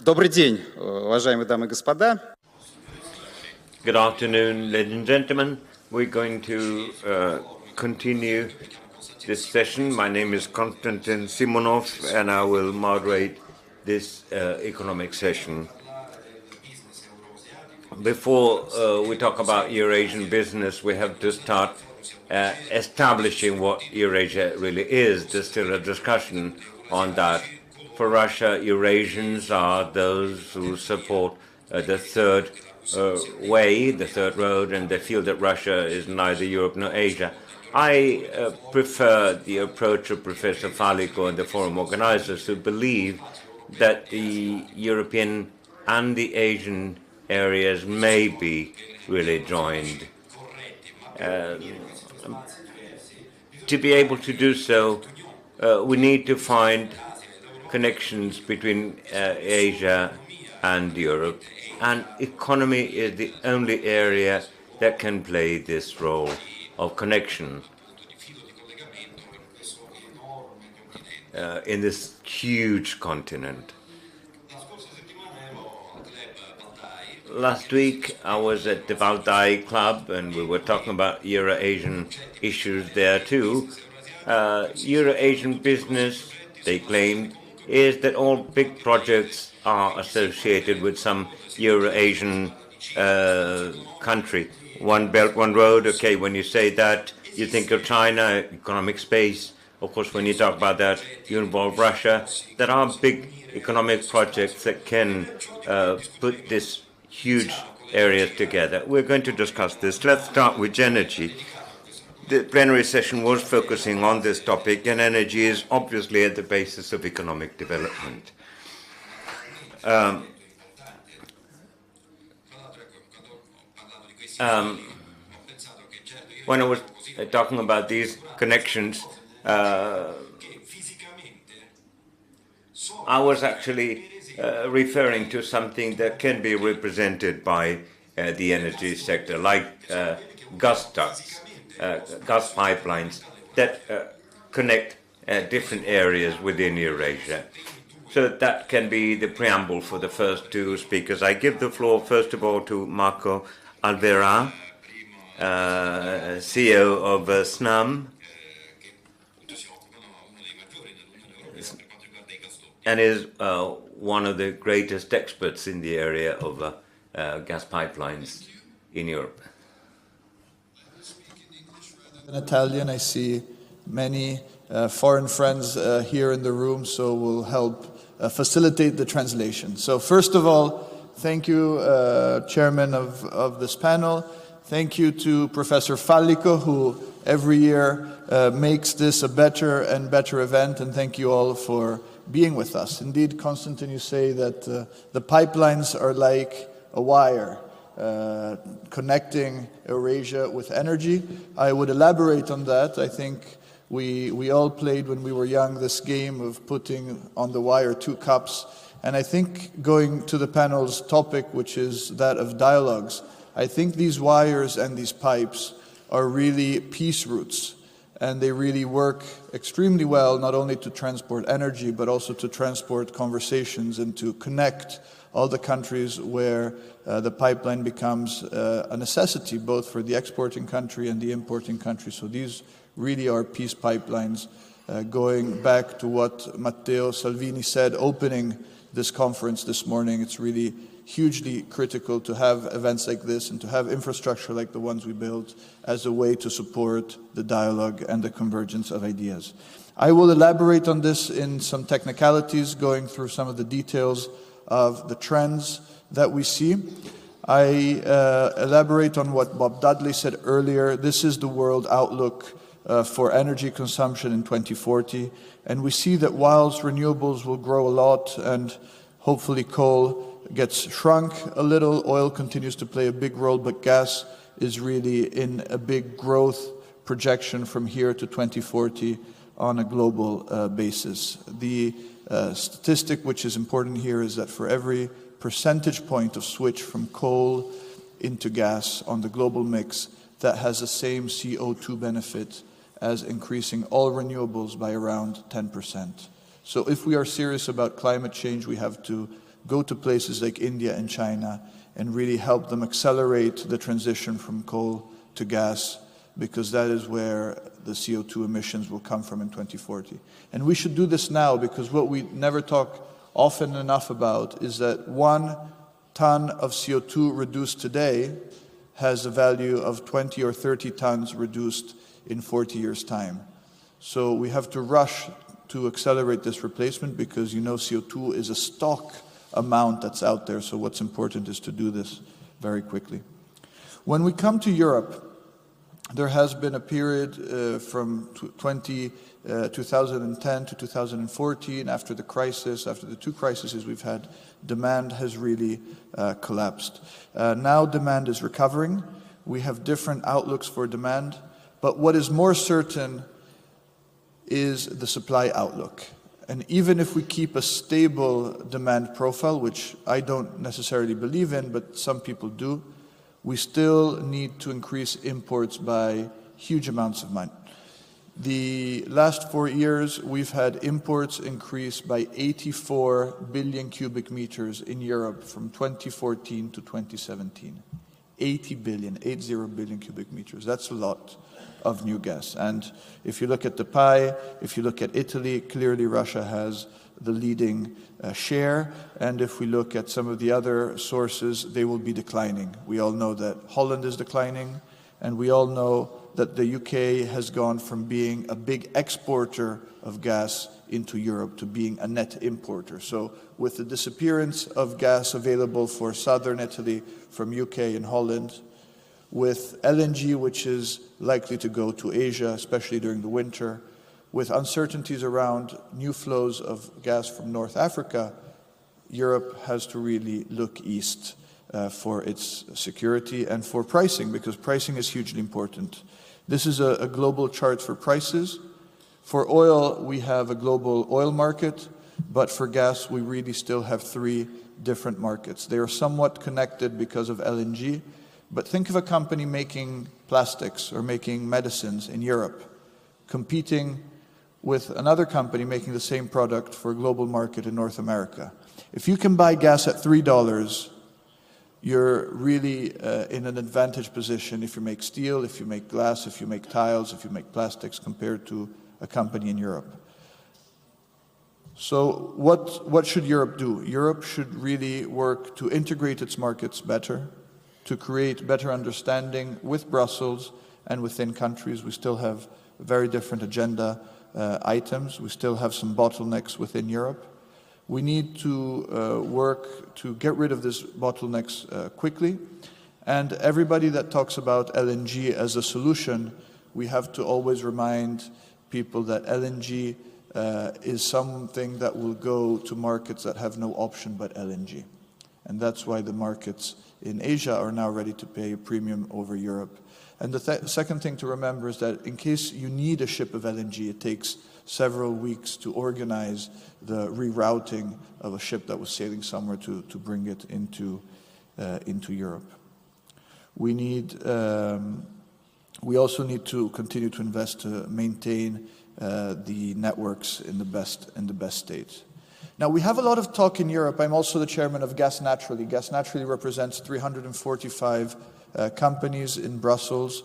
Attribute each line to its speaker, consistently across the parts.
Speaker 1: Добрый день, уважаемые дамы и господа.
Speaker 2: Good afternoon, ladies and gentlemen. We're going to continue this session. My name is Konstantin Simonov, and I will moderate this economic session. Before we talk about Eurasian business, we have to start establishing what Eurasia really is. There's still a discussion on that. For Russia, Eurasians are those who support the third way, the third road, and they feel that Russia is neither Europe nor Asia. I prefer the approach of Professor Faliko and the forum organizers who believe that the European and the Asian areas may be really joined. To be able to do so, we need to find connections between Asia and Europe, and economy is the only area that can play this role of connection in this huge continent. Last week I was at the Valdai Club and we were talking about Eurasian issues there too. Eurasian business, they claimed, is that all big projects are associated with some Eurasian country. One belt, one road, okay, when you say that, you think of China, economic space. Of course, when you talk about that, you involve Russia. There are big economic projects that can put this huge areas together. We're going to discuss this. Let's start with energy. The plenary session was focusing on this topic, and energy is obviously at the basis of economic development. When I was talking about these connections, I was actually referring to something that can be represented by the energy sector, like gas ducts, gas pipelines that connect different areas within Eurasia. So that can be the preamble for the first two speakers. I give the floor, first of all, to Marco Alverà, CEO of SNAM, and is one of the greatest experts in the area of gas pipelines in Europe.
Speaker 3: In Italian, I see many foreign friends here in the room, so we'll help facilitate the translation. So first of all, thank you, Chairman of this panel. Thank you to Professor Fallico, who every year makes this a better and better event, and thank you all for being with us. Indeed, Konstantin, you say that the pipelines are like a wire connecting Eurasia with energy. I would elaborate on that. I think we all played when we were young this game of putting on the wire 2 cups. And I think going to the panel's topic, which is that of dialogues, I think these wires and these pipes are really peace routes. And they really work extremely well, not only to transport energy, but also to transport conversations and to connect all the countries where the pipeline becomes a necessity, both for the exporting country and the importing country. So these really are peace pipelines. Going back to what Matteo Salvini said opening this conference this morning, it's really hugely critical to have events like this and to have infrastructure like the ones we built as a way to support the dialogue and the convergence of ideas. I will elaborate on this in some technicalities, going through some of the details of the trends that we see. I elaborate on what Bob Dudley said earlier. This is the world outlook for energy consumption in 2040. And we see that whilst renewables will grow a lot and hopefully coal gets shrunk a little, oil continues to play a big role, but gas is really in a big growth projection from here to 2040 on a global basis. The statistic which is important here is that for every percentage point of switch from coal into gas on the global mix, that has the same CO2 benefit as increasing all renewables by around 10%. So if we are serious about climate change, we have to go to places like India and China and really help them accelerate the transition from coal to gas, because that is where the CO2 emissions will come from in 2040. And we should do this now, because what we never talk often enough about is that 1 ton of CO2 reduced today has a value of 20 or 30 tons reduced in 40 years' time. So we have to rush to accelerate this replacement, because you know CO2 is a stock amount that's out there, so what's important is to do this very quickly. When we come to Europe, there has been a period from 2010 to 2014, after the crisis, after the 2 crises we've had, demand has really collapsed. Now demand is recovering. We have different outlooks for demand, but what is more certain is the supply outlook. And even if we keep a stable demand profile, which I don't necessarily believe in, but some people do, we still need to increase imports by huge amounts of money. The last 4 years, we've had imports increase by 84 billion cubic meters in Europe from 2014 to 2017. 80 billion cubic meters. That's a lot of new gas. And if you look at the pie, if you look at Italy, clearly Russia has the leading share. And if we look at some of the other sources, they will be declining. We all know that Holland is declining, and we all know that the UK has gone from being a big exporter of gas into Europe to being a net importer. So with the disappearance of gas available for southern Italy from UK and Holland, with LNG, which is likely to go to Asia, especially during the winter, with uncertainties around new flows of gas from North Africa, Europe has to really look east for its security and for pricing, because pricing is hugely important. This is a global chart for prices. For oil, we have a global oil market, but for gas, we really still have 3 different markets. They are somewhat connected because of LNG, but think of a company making plastics or making medicines in Europe, competing with another company making the same product for a global market in North America. If you can buy gas at $3, you're really in an advantage position if you make steel, if you make glass, if you make tiles, if you make plastics, compared to a company in Europe. So what should Europe do? Europe should really work to integrate its markets better, to create better understanding with Brussels and within countries. We still have very different agenda items. We still have some bottlenecks within Europe. We need to work to get rid of these bottlenecks quickly. And everybody that talks about LNG as a solution, we have to always remind people that LNG is something that will go to markets that have no option but LNG. And that's why the markets in Asia are now ready to pay a premium over Europe. And the second thing to remember is that in case you need a ship of LNG, it takes several weeks to organize the rerouting of a ship that was sailing somewhere to bring it into Europe. We also need to continue to invest to maintain the networks in the best state. Now, we have a lot of talk in Europe. I'm also the chairman of Gas Naturally. Gas Naturally represents 345 companies in Brussels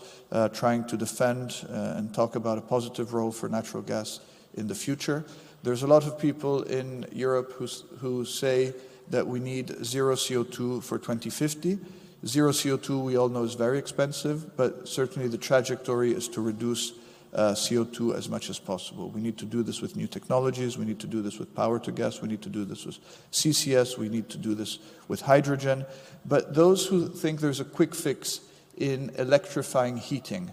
Speaker 3: trying to defend and talk about a positive role for natural gas in the future. There's a lot of people in Europe who say that we need 0 CO2 for 2050. 0 CO2, we all know, is very expensive, but certainly the trajectory is to reduce CO2 as much as possible. We need to do this with new technologies. We need to do this with power to gas. We need to do this with CCS. We need to do this with hydrogen. But those who think there's a quick fix in electrifying heating,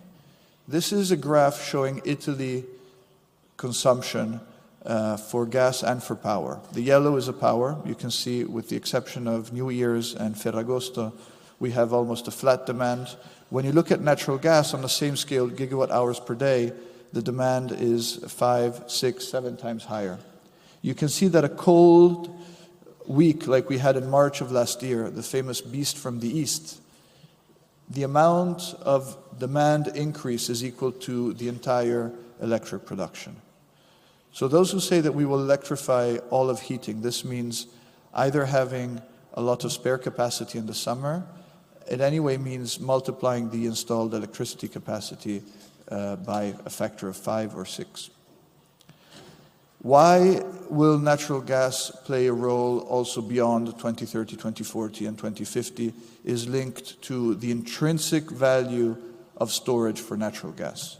Speaker 3: this is a graph showing Italy consumption for gas and for power. The yellow is a power. You can see, with the exception of New Year's and Ferragosto, we have almost a flat demand. When you look at natural gas on the same scale, gigawatt hours per day, the demand is 5, 6, 7 times higher. You can see that a cold week like we had in March of last year, the famous beast from the east, the amount of demand increase is equal to the entire electric production. So those who say that we will electrify all of heating, this means either having a lot of spare capacity in the summer. It anyway means multiplying the installed electricity capacity by a factor of 5 or 6. Why will natural gas play a role also beyond 2030, 2040, and 2050 is linked to the intrinsic value of storage for natural gas.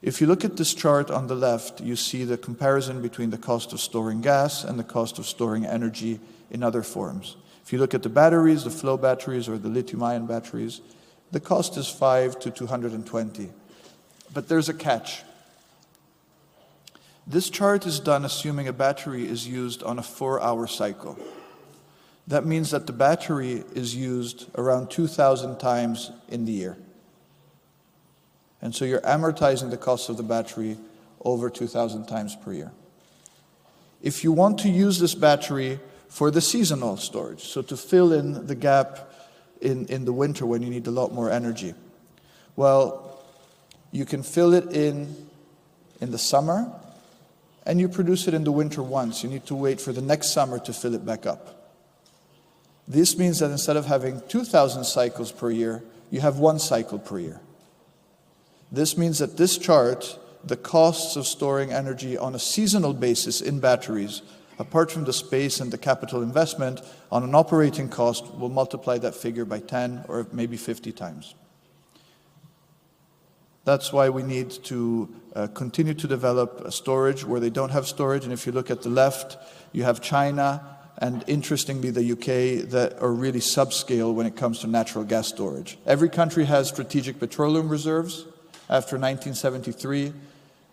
Speaker 3: If you look at this chart on the left, you see the comparison between the cost of storing gas and the cost of storing energy in other forms. If you look at the batteries, the flow batteries or the lithium-ion batteries, the cost is 5 to 220. But there's a catch. This chart is done assuming a battery is used on a 4-hour cycle. That means that the battery is used around 2,000 times in the year. And so you're amortizing the cost of the battery over 2,000 times per year. If you want to use this battery for the seasonal storage, so to fill in the gap in the winter when you need a lot more energy, well, you can fill it in the summer, and you produce it in the winter once. You need to wait for the next summer to fill it back up. This means that instead of having 2,000 cycles per year, you have 1 cycle per year. This means that this chart, the costs of storing energy on a seasonal basis in batteries, apart from the space and the capital investment, on an operating cost will multiply that figure by 10 or maybe 50 times. That's why we need to continue to develop storage where they don't have storage. And if you look at the left, you have China and, interestingly, the UK that are really subscale when it comes to natural gas storage. Every country has strategic petroleum reserves. After 1973,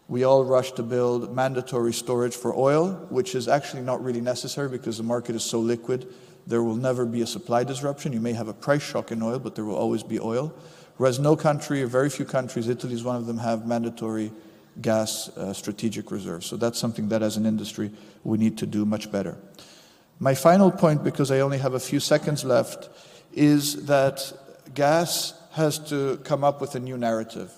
Speaker 3: we all rushed to build mandatory storage for oil, which is actually not really necessary because the market is so liquid. There will never be a supply disruption. You may have a price shock in oil, but there will always be oil. Whereas no country, or very few countries, Italy is one of them, have mandatory gas strategic reserves. So that's something that as an industry we need to do much better. My final point, because I only have a few seconds left, is that gas has to come up with a new narrative.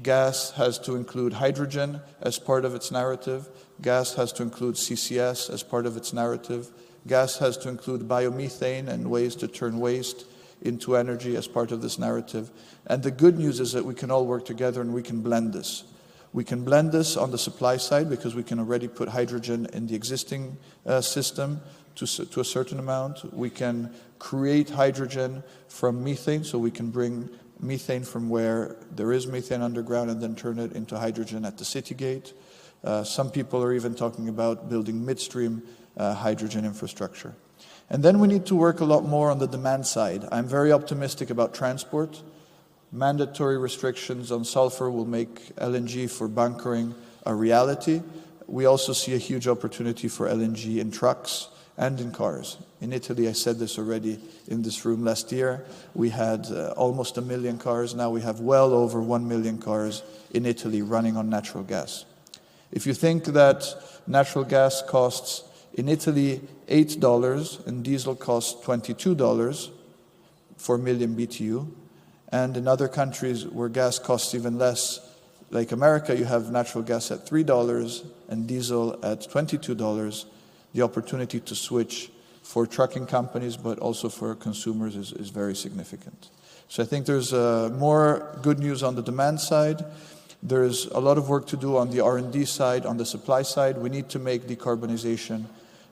Speaker 3: Gas has to include hydrogen as part of its narrative. Gas has to include CCS as part of its narrative. Gas has to include biomethane and ways to turn waste into energy as part of this narrative. And the good news is that we can all work together and we can blend this. We can blend this on the supply side because we can already put hydrogen in the existing system to a certain amount. We can create hydrogen from methane, so we can bring methane from where there is methane underground and then turn it into hydrogen at the city gate. Some people are even talking about building midstream hydrogen infrastructure. And then we need to work a lot more on the demand side. I'm very optimistic about transport. Mandatory restrictions on sulfur will make LNG for bunkering a reality. We also see a huge opportunity for LNG in trucks and in cars. In Italy, I said this already in this room last year, we had almost 1 million cars. Now we have well over 1 million cars in Italy running on natural gas. If you think that natural gas costs in Italy $8 and diesel costs $22 for a million BTU, and in other countries where gas costs even less, like America, you have natural gas at $3 and diesel at $22, the opportunity to switch for trucking companies, but also for consumers is very significant. So I think there's more good news on the demand side. There's a lot of work to do on the R&D side, on the supply side. We need to make decarbonization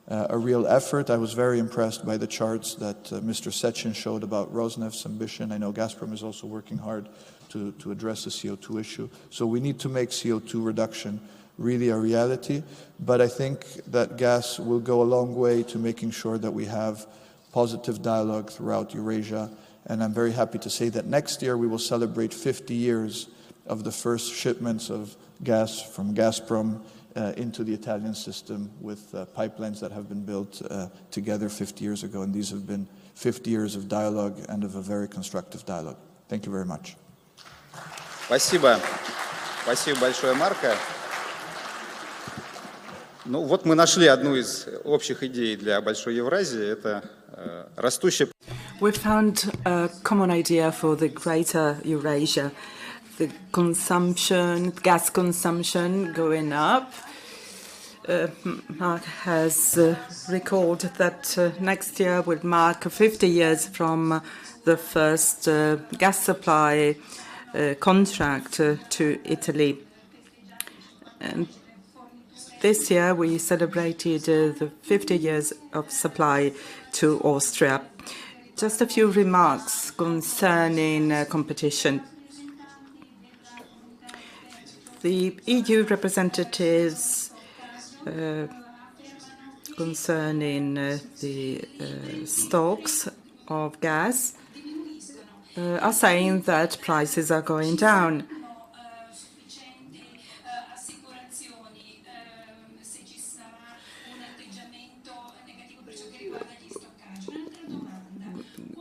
Speaker 3: a real effort. I was very impressed by the charts that Mr. Sechin showed about Rosneft's ambition. I know Gazprom is also working hard to address the CO2 issue. So we need to make CO2 reduction really a reality. But I think that gas will go a long way to making sure that we have positive dialogue throughout Eurasia. And I'm very happy to say that next year we will celebrate 50 years of the first shipments of gas from Gazprom into the Italian system with pipelines that have been built together 50 years ago. And these have been 50 years of dialogue and of a very constructive dialogue. Thank you very much.
Speaker 1: Спасибо. Спасибо большое, Марко. Ну вот мы нашли одну из общих идей для Большой Евразии. Это растущая...
Speaker 4: We found a common idea for the greater Eurasia. The consumption, gas consumption going up, Mark has recalled that next year will mark 50 years from the first gas supply contract to Italy. And this year we celebrated the 50 years of supply to Austria. Just a few remarks concerning competition. The EU representatives concerning the stocks of gas are saying that prices are going down.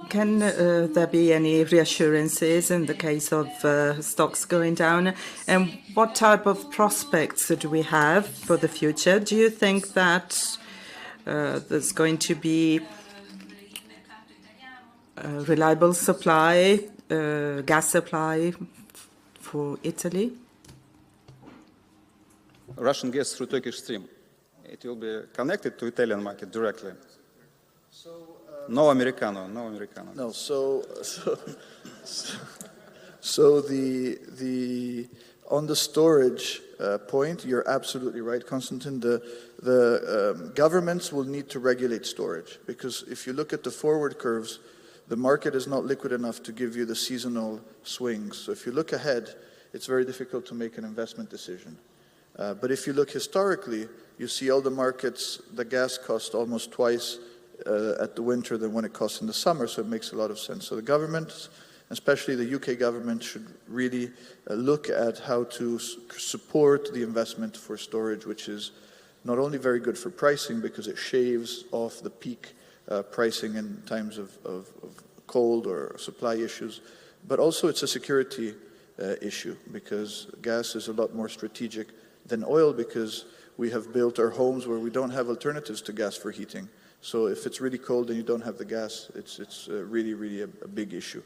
Speaker 4: Can there be any reassurances in the case of stocks going down? And what type of prospects do we have for the future? Do you think that there's going to be reliable supply, gas supply for Italy?
Speaker 1: Russian gas through Turkish stream. It will be connected to Italian market directly. No Americano, no Americano.
Speaker 3: No, so the on the storage point, you're absolutely right, Konstantin. The governments will need to regulate storage, because if you look at the forward curves, the market is not liquid enough to give you the seasonal swings. So if you look ahead, it's very difficult to make an investment decision. But if you look historically, you see all the markets, the gas cost almost twice at the winter than when it costs in the summer, so it makes a lot of sense. So the government, especially the UK government, should really look at how to support the investment for storage, which is not only very good for pricing because it shaves off the peak pricing in times of cold or supply issues, but also it's a security issue, because gas is a lot more strategic than oil, because we have built our homes where we don't have alternatives to gas for heating. So if it's really cold and you don't have the gas, it's really a big issue.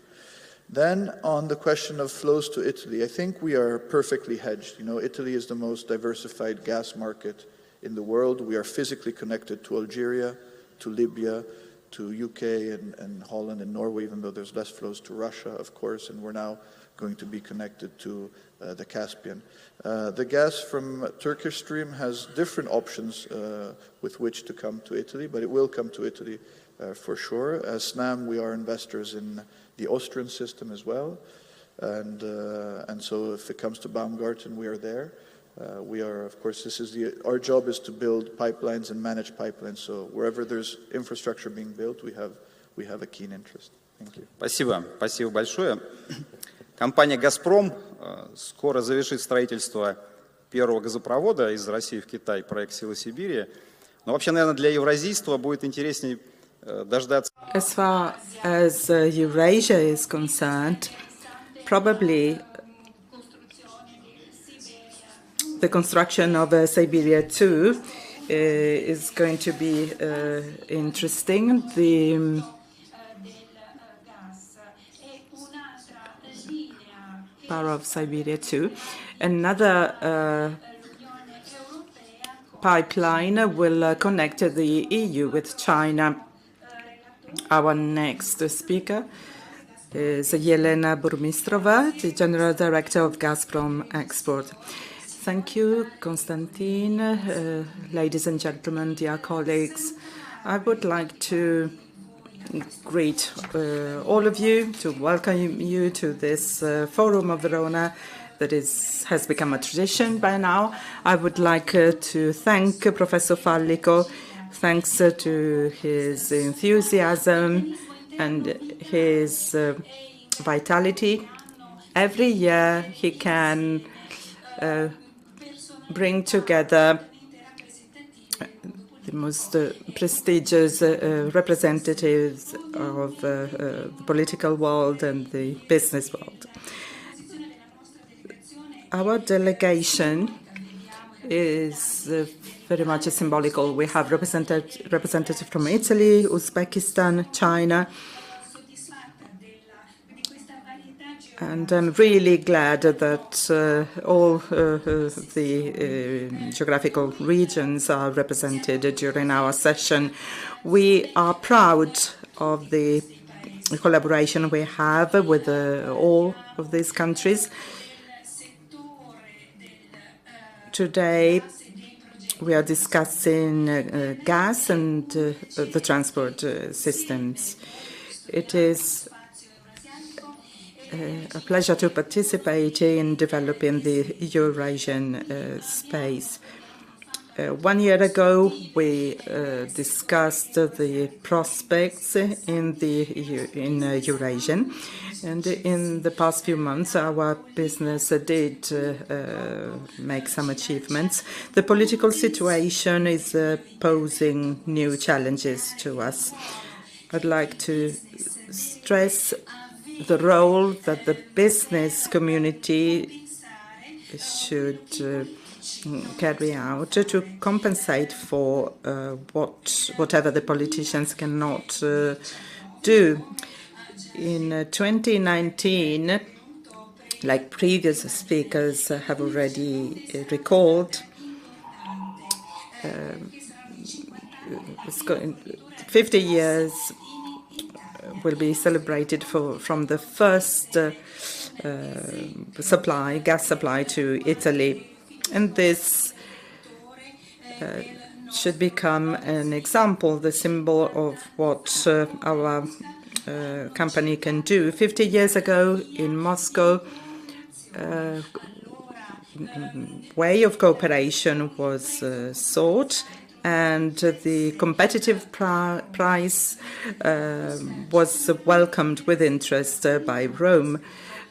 Speaker 3: Then on the question of flows to Italy, I think we are perfectly hedged. You know, Italy is the most diversified gas market in the world. We are physically connected to Algeria, to Libya, to UK and Holland and Norway, even though there's less flows to Russia, of course, and we're now going to be connected to the Caspian. The gas from Turkish stream has different options with which to come to Italy, but it will come to Italy for sure. As SNAM, we are investors in the Austrian system as well, and so if it comes to Baumgarten, we are there. We are, of course, our job is to build pipelines and manage pipelines. So wherever there's infrastructure being built, we have a keen interest. Thank you.
Speaker 1: Спасибо большое. Компания «Газпром» скоро завершит строительство первого газопровода из России в Китай, проект «Силы Сибири». Но вообще, наверное, для евразийства будет интереснее дождаться.
Speaker 4: As far as Eurasia is concerned, probably the construction of Siberia 2 is going to be interesting. The power of Siberia 2. Another pipeline will connect the EU with China. Our next speaker is Elena Burmistrova, the General Director of Gazprom Export. Thank you, Konstantin. Ladies and gentlemen, dear colleagues, I would like to greet all of you, to welcome you to this forum of Verona that has become a tradition by now. I would like to thank Professor Fallico, thanks to his enthusiasm and his vitality. Every year he can bring together the most prestigious representatives of the political world and the business world. Our delegation is very much symbolical. We have representatives from Italy, Uzbekistan, China. And I'm really glad that all the geographical regions are represented during our session. We are proud of the collaboration we have with all of these countries. Today, we are discussing gas and the transport systems. It is a pleasure to participate in developing the Eurasian space. 1 year ago, we discussed the prospects in Eurasian, and in the past few months, our business did make some achievements. The political situation is posing new challenges to us. I'd like to stress the role that the business community should carry out to compensate for whatever the politicians cannot do. In 2019, like previous speakers have already recalled, 50 years will be celebrated from the first gas supply to Italy. And this should become an example, the symbol of what our company can do. 50 years ago in Moscow, way of cooperation was sought, and the competitive price was welcomed with interest by Rome.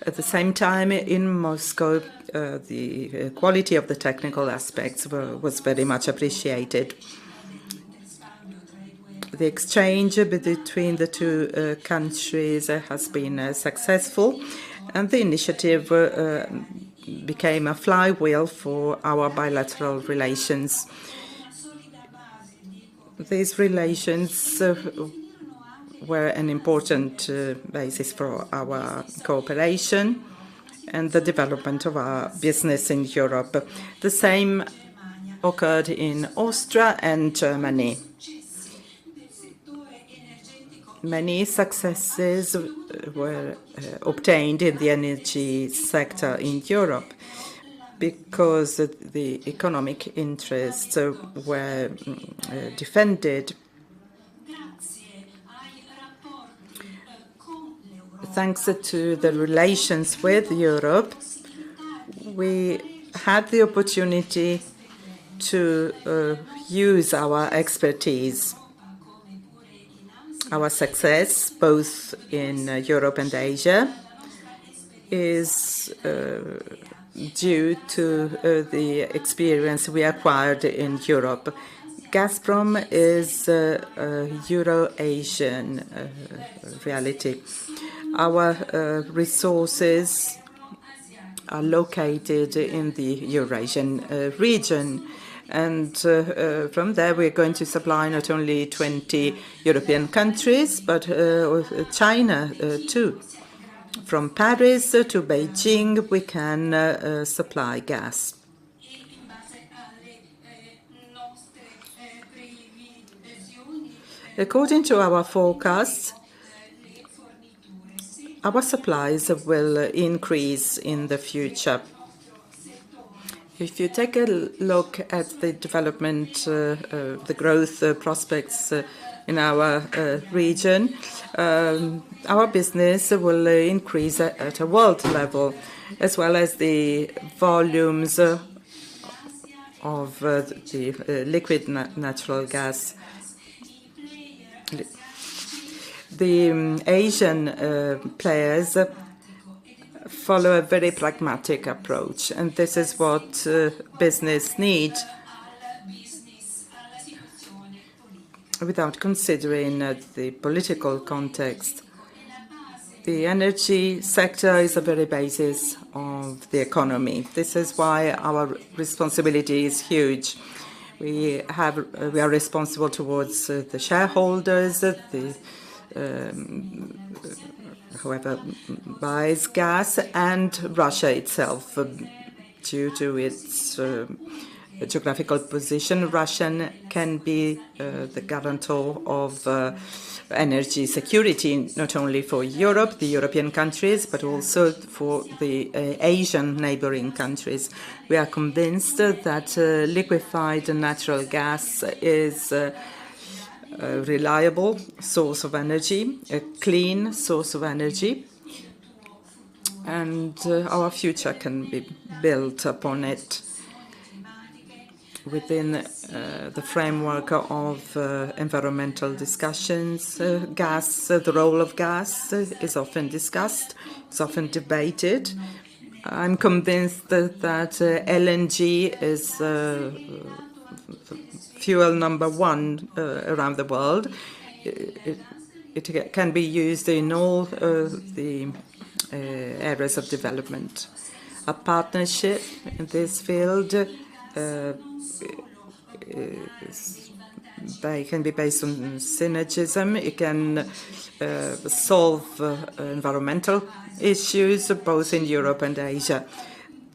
Speaker 4: At the same time, in Moscow, the quality of the technical aspects was very much appreciated. The exchange between the two countries has been successful, and the initiative became a flywheel for our bilateral relations. These relations were an important basis for our cooperation and the development of our business in Europe. The same occurred in Austria and Germany. Many successes were obtained in the energy sector in Europe because the economic interests were defended. Thanks to the relations with Europe, we had the opportunity to use our expertise. Our success, both in Europe and Asia, is due to the experience we acquired in Europe. Gazprom is a Eurasian reality. Our resources are located in the Eurasian region. And from there, we're going to supply not only 20 European countries, but China too. From Paris to Beijing, we can supply gas. According to our forecasts, our supplies will increase in the future. If you take a look at the development, the growth prospects in our region, our business will increase at a world level, as well as the volumes of the liquid natural gas. The Asian players follow a very pragmatic approach, and this is what business needs, without considering the political context. The energy sector is the very basis of the economy. This is why our responsibility is huge. We are responsible towards the shareholders, the whoever buys gas, and Russia itself, due to its geographical position. Russia can be the guarantor of energy security, not only for Europe, the European countries, but also for the Asian neighboring countries. We are convinced that liquefied natural gas is a reliable source of energy, a clean source of energy, and our future can be built upon it within the framework of environmental discussions. Gas, the role of gas is often discussed, it's often debated. I'm convinced that LNG is fuel number one around the world. It can be used in all the areas of development. A partnership in this field can be based on synergism. It can solve environmental issues both in Europe and Asia.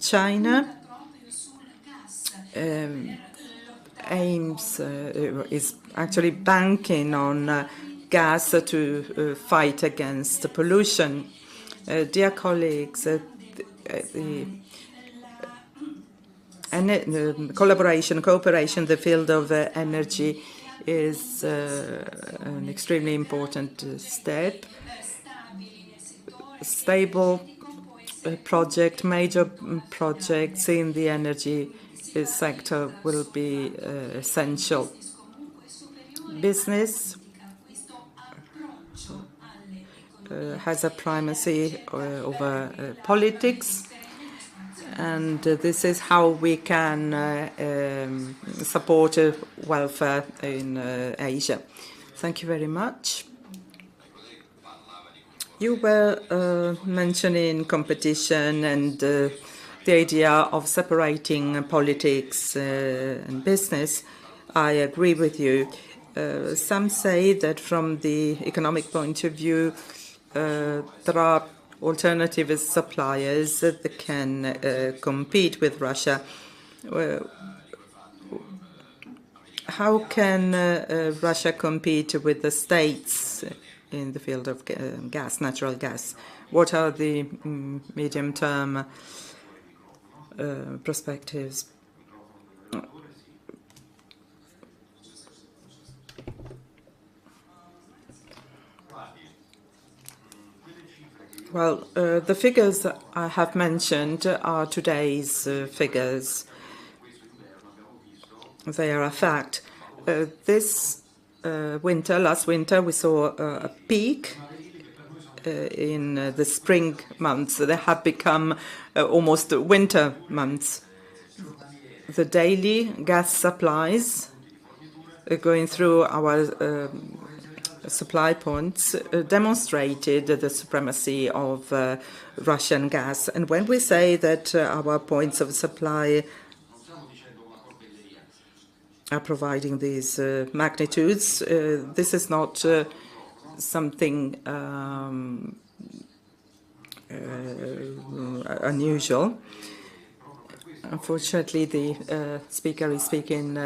Speaker 4: China is actually banking on gas to fight against pollution. Dear colleagues, cooperation in the field of energy is an extremely important step. Stable major projects in the energy sector will be essential. Business has a primacy over politics, and this is how we can support welfare in Asia. Thank you very much. You were mentioning competition and the idea of separating politics and business. I agree with you. Some say that from the economic point of view, there are alternative suppliers that can compete with Russia. How can Russia compete with the states in the field of gas, natural gas? What are the medium-term perspectives? Well, the figures I have mentioned are today's figures. They are a fact. Last winter, we saw a peak in the spring months. They have become almost winter months. The daily gas supplies going through our supply points demonstrated the supremacy of Russian gas. And when we say that our points of supply are providing these magnitudes, this is not something unusual. Unfortunately, the speaker is speaking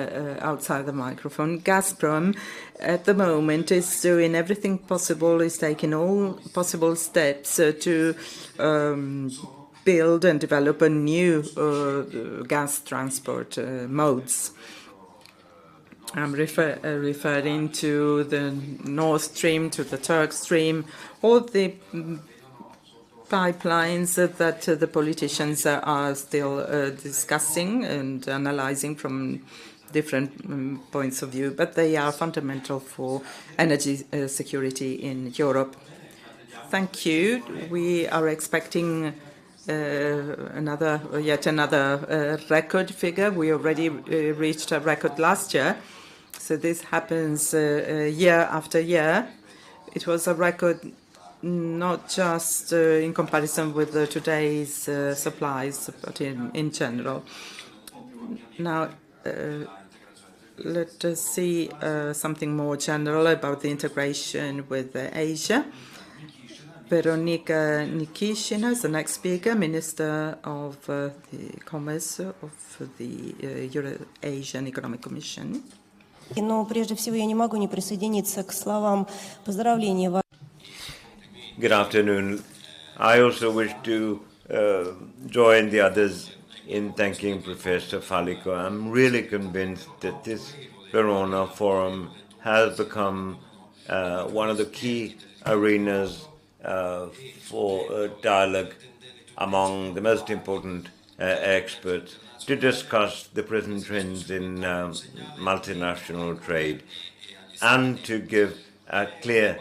Speaker 4: outside the microphone. Gazprom, at the moment, is doing everything possible, is taking all possible steps to build and develop a new gas transport modes. I'm referring to the Nord Stream, to the Turk Stream, all the pipelines that the politicians are still discussing and analyzing from different points of view, but they are fundamental for energy security in Europe. Thank you. We are expecting yet another record figure. We already reached a record last year, so this happens year after year. It was a record not just in comparison with today's supplies, but in general. Now, let us see something more general about the integration with Asia. Veronika Nikishina is the next speaker, Minister of the Commerce of the Eurasian Economic Commission.
Speaker 5: Но прежде всего я не могу не присоединиться к словам поздравления.
Speaker 2: Good afternoon. I also wish to join the others in thanking Professor Falico. I'm really convinced that this Verona Forum has become one of the key arenas for dialogue among the most important experts to discuss the present trends in multinational trade and to give a clear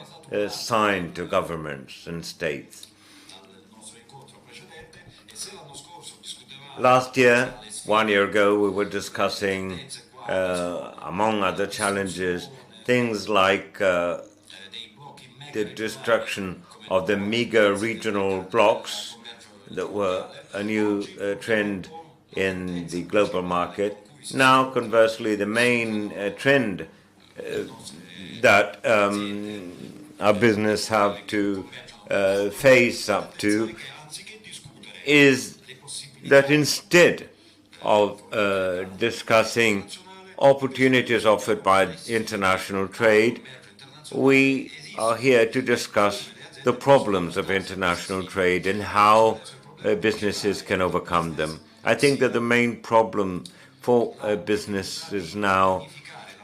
Speaker 2: sign to governments and states. Last year, 1 year ago, we were discussing, among other challenges, things like the destruction of the meager regional blocks that were a new trend in the global market. Now, conversely, the main trend that our business have to face up to is that instead of discussing opportunities offered by international trade, we are here to discuss the problems of international trade and how businesses can overcome them. I think that the main problem for businesses now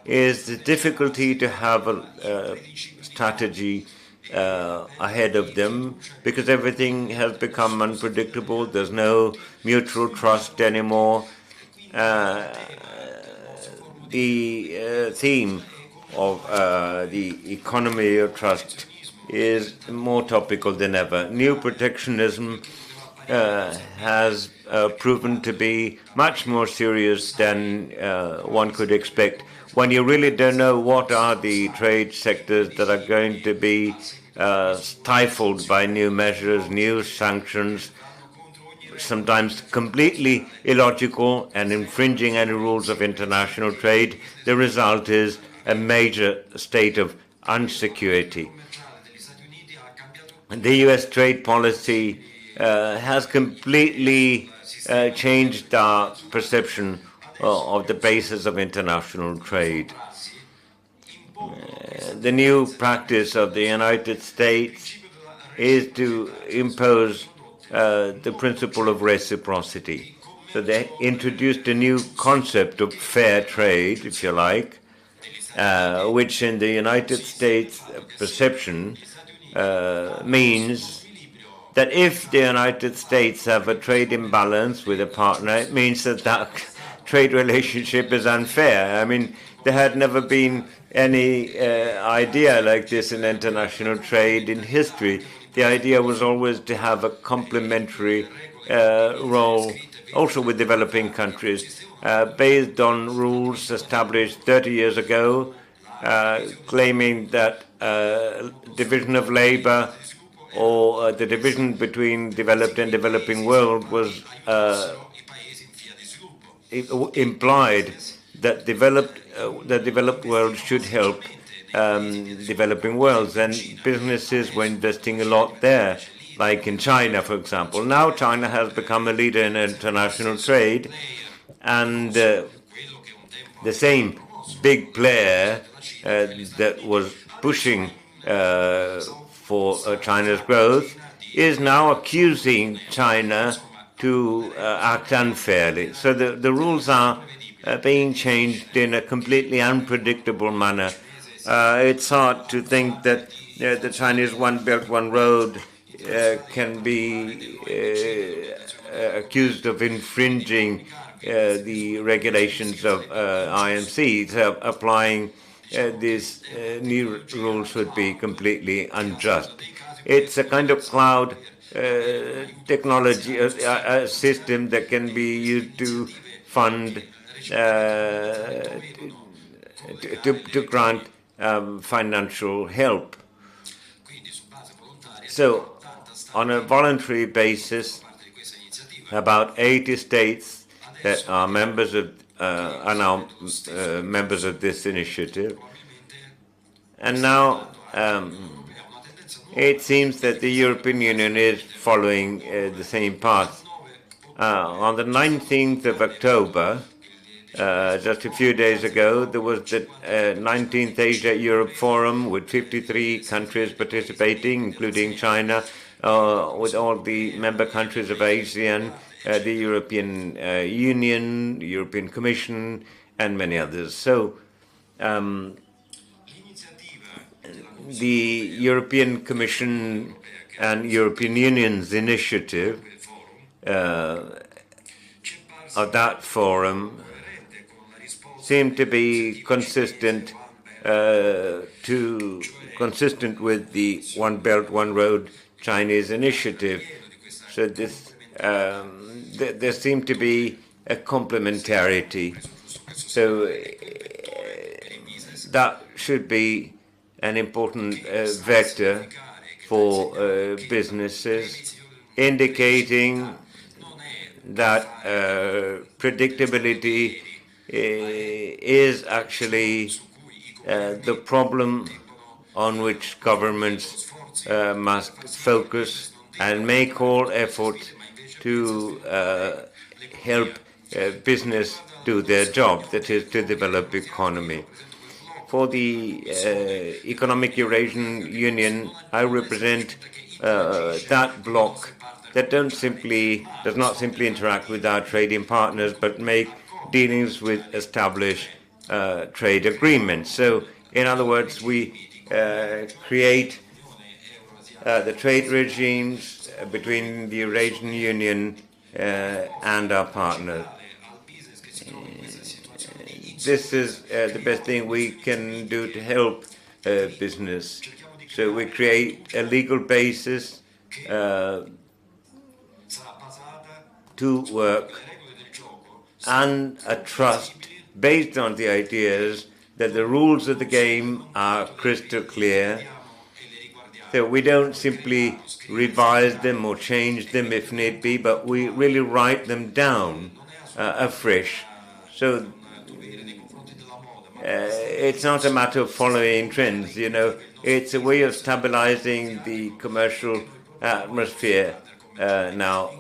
Speaker 2: is the difficulty to have a strategy ahead of them because everything has become unpredictable. There's no mutual trust anymore. The theme of the economy of trust is more topical than ever. New protectionism has proven to be much more serious than one could expect when you really don't know what are the trade sectors that are going to be stifled by new measures, new sanctions, sometimes completely illogical and infringing any rules of international trade. The result is a major state of insecurity. The U.S. trade policy has completely changed our perception of the basis of international trade. The new practice of the United States is to impose the principle of reciprocity. So they introduced a new concept of fair trade, if you like, which in the United States perception means that if the United States have a trade imbalance with a partner, it means that that trade relationship is unfair. I mean, there had never been any idea like this in international trade in history. The idea was always to have a complementary role, also with developing countries, based on rules established 30 years ago, claiming that division of labor or the division between developed and developing world was implied that the developed world should help developing worlds, and businesses were investing a lot there, like in China, for example. Now China has become a leader in international trade, and the same big player that was pushing for China's growth is now accusing China to act unfairly. So the rules are being changed in a completely unpredictable manner. It's hard to think that the Chinese One Belt, One Road can be accused of infringing the regulations of IMC. So applying these new rules would be completely unjust. It's a kind of cloud technology, a system that can be used to fund, to grant financial help. So, on a voluntary basis, about 80 states that are members of are now members of this initiative, and now it seems that the European Union is following the same path. On the 19th of October, just a few days ago, there was the 19th Asia-Europe Forum with 53 countries participating, including China, with all the member countries of ASEAN, the European Union, the European Commission, and many others. So the European Commission and European Union's initiative of that forum seem to be consistent with the One Belt, One Road Chinese initiative. So this, there seemed to be a complementarity. So that should be an important vector for businesses, indicating that predictability is actually the problem on which governments must focus and make all effort to help business do their job, that is, to develop economy. For the Economic Eurasian Union, I represent that bloc that does not simply interact with our trading partners, but make dealings with established trade agreements. So, in other words, we create the trade regimes between the Eurasian Union and our partners. This is the best thing we can do to help business. So we create a legal basis to work and a trust based on the ideas that the rules of the game are crystal clear. So we don't simply revise them or change them if need be, but we really write them down afresh. So it's not a matter of following trends, you know. It's a way of stabilizing the commercial atmosphere now.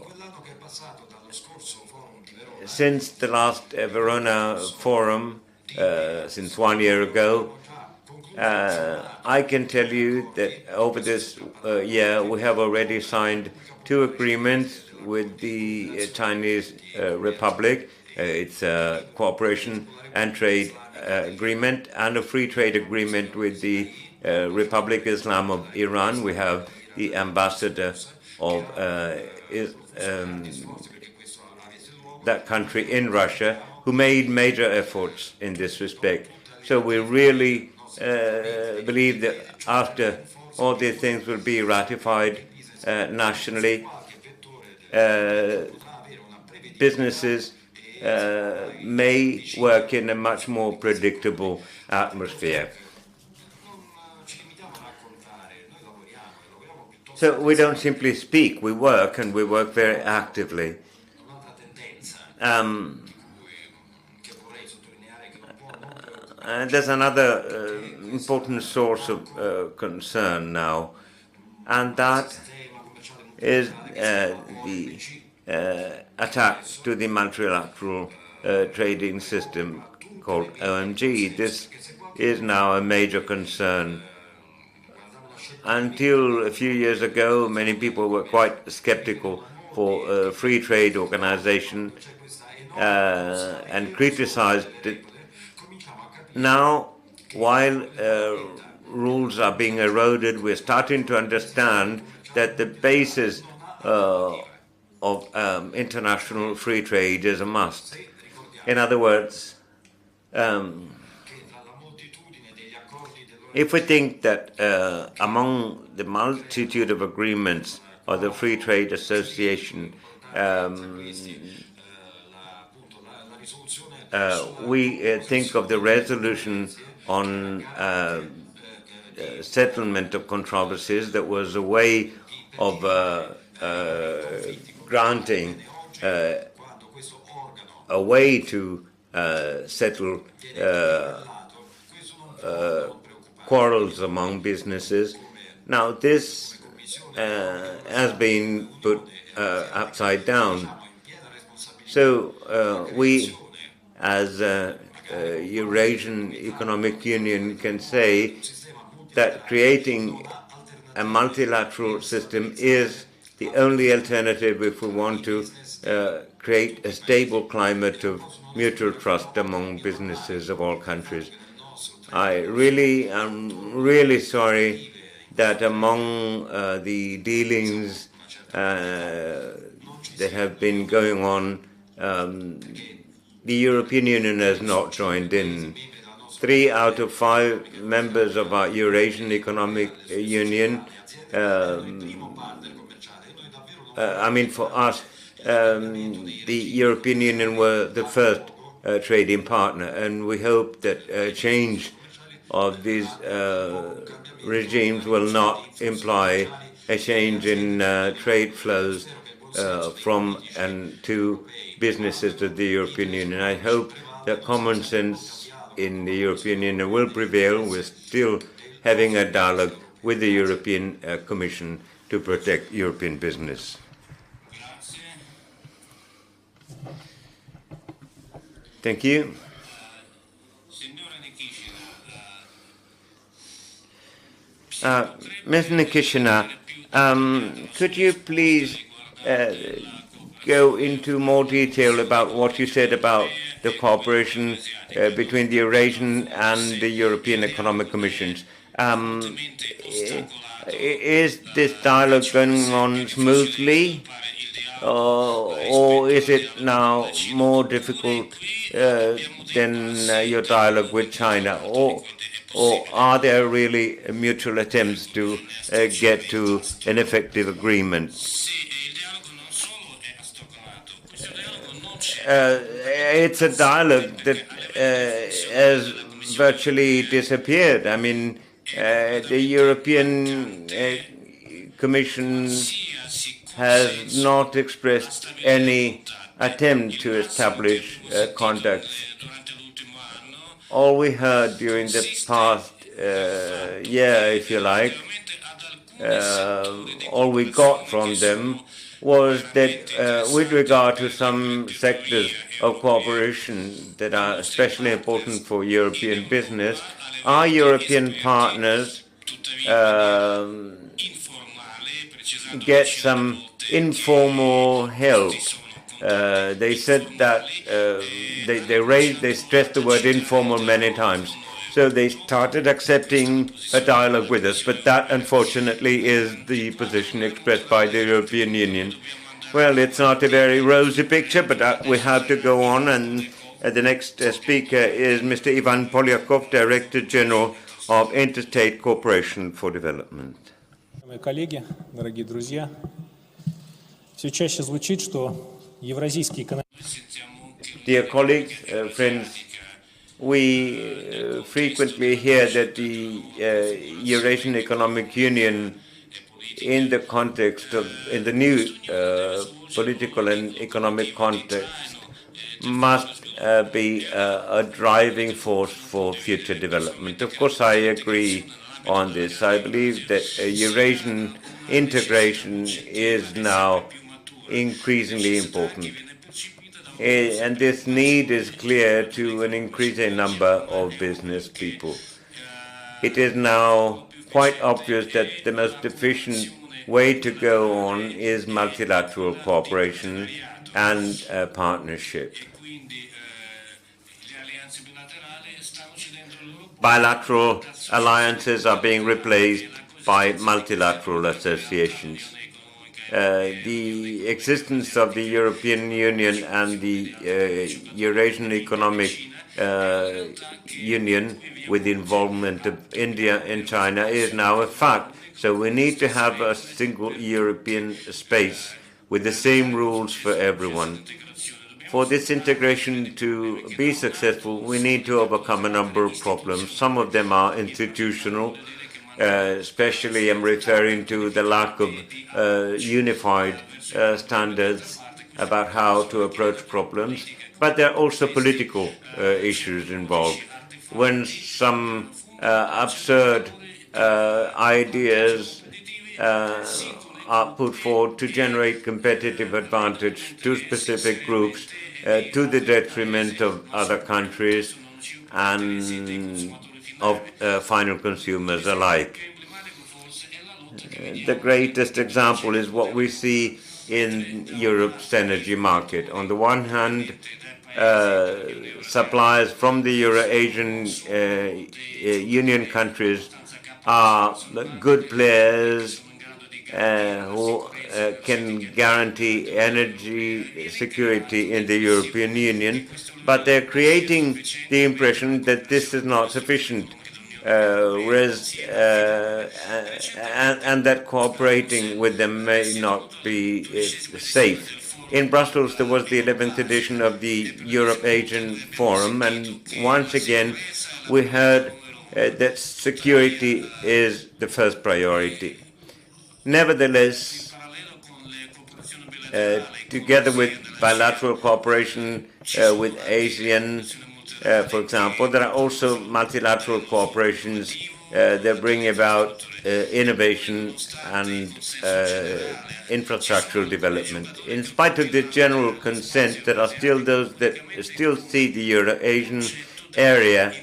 Speaker 2: Since the last Verona forum, since 1 year ago, I can tell you that over this year we have already signed 2 agreements with the Chinese Republic. It's a cooperation and trade agreement and a free trade agreement with the Republic Islam of Iran. We have the ambassador of that country in Russia who made major efforts in this respect. So we really believe that after all these things will be ratified nationally, businesses may work in a much more predictable atmosphere. So we don't simply speak, we work, and we work very actively. And there's another important source of concern now, and that is the attack to the multilateral trading system called OMG. This is now a major concern. Until a few years ago, many people were quite skeptical for a free trade organization and criticized it. Now, while rules are being eroded, we're starting to understand that the basis of international free trade is a must. In other words, if we think that among the multitude of agreements of the Free Trade Association, we think of the resolution on settlement of controversies that was a way of granting a way to settle quarrels among businesses. Now, this has been put upside down. So we, as Eurasian Economic Union, can say that creating a multilateral system is the only alternative if we want to create a stable climate of mutual trust among businesses of all countries. I'm really sorry that among the dealings that have been going on, the European Union has not joined in. 3 out of 5 members of our Eurasian Economic Union, for us, the European Union were the first trading partner, and we hope that change of these regimes will not imply a change in trade flows from and to businesses of the European Union. I hope that common sense in the European Union will prevail. We're still having a dialogue with the European Commission to protect European business. Thank you. Ms. Nikishina, could you please go into more detail about what you said about the cooperation between the Eurasian and the European Economic Commissions? Is this dialogue going on smoothly, or is it now more difficult than your dialogue with China? Or are there really mutual attempts to get to an effective agreement? It's a dialogue that has virtually disappeared. I mean, the European Commission has not expressed any attempt to establish contacts. All we heard during the past year, if you like, all we got from them was that with regard to some sectors of cooperation that are especially important for European business, our European partners get some informal help. They said that they stressed the word informal many times. So they started accepting a dialogue with us, but that unfortunately is the position expressed by the European Union. Well, it's not a very rosy picture, but we have to go on. And the next speaker is Mr. Ivan Polyakov, Director General of Interstate Cooperation for Development.
Speaker 6: Мои коллеги, дорогие друзья, все чаще звучит, что Евразийский экономический...
Speaker 2: Dear colleagues, friends, we frequently hear that the Eurasian Economic Union, in the new political and economic context, must be a driving force for future development. Of course, I agree on this. I believe that Eurasian integration is now increasingly important. And this need is clear to an increasing number of business people. It is now quite obvious that the most efficient way to go on is multilateral cooperation and partnership. Bilateral alliances are being replaced by multilateral associations. The existence of the European Union and the Eurasian Economic Union, with the involvement of India and China, is now a fact. So we need to have a single European space with the same rules for everyone. For this integration to be successful, we need to overcome a number of problems. Some of them are institutional. Especially I'm referring to the lack of unified standards about how to approach problems, but there are also political issues involved. When some absurd ideas are put forward to generate competitive advantage to specific groups to the detriment of other countries and of final consumers alike. The greatest example is what we see in Europe's energy market. On the one hand, suppliers from the Eurasian Union countries are good players who can guarantee energy security in the European Union, but they're creating the impression that this is not sufficient, and that cooperating with them may not be safe. In Brussels, there was the 11th edition of the Eurasian Forum, and once again, we heard that security is the first priority. Nevertheless, together with bilateral cooperation with ASEAN, for example, there are also multilateral cooperations that bring about innovation and infrastructural development. In spite of this general consent, there are still those that still see the Eurasian area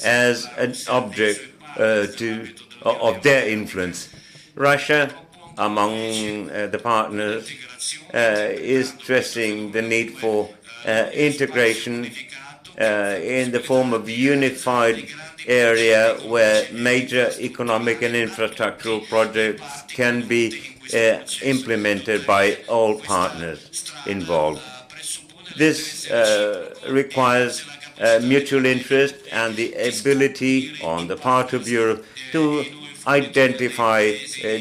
Speaker 2: as an object of their influence. Russia, among the partners, is stressing the need for integration in the form of a unified area where major economic and infrastructural projects can be implemented by all partners involved. This requires mutual interest and the ability on the part of Europe to identify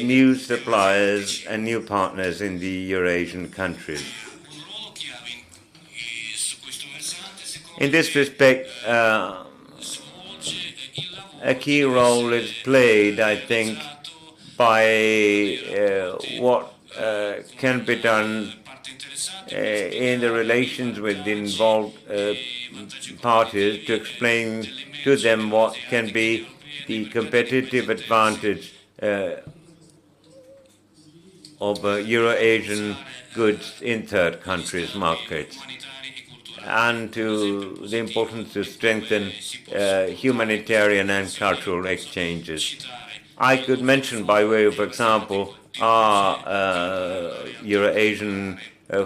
Speaker 2: new suppliers and new partners in the Eurasian countries. In this respect, a key role is played, I think, by what can be done in the relations with the involved parties to explain to them what can be the competitive advantage of Eurasian goods in third countries' markets, and to the importance to strengthen humanitarian and cultural exchanges. I could mention, by way of example, our Eurasian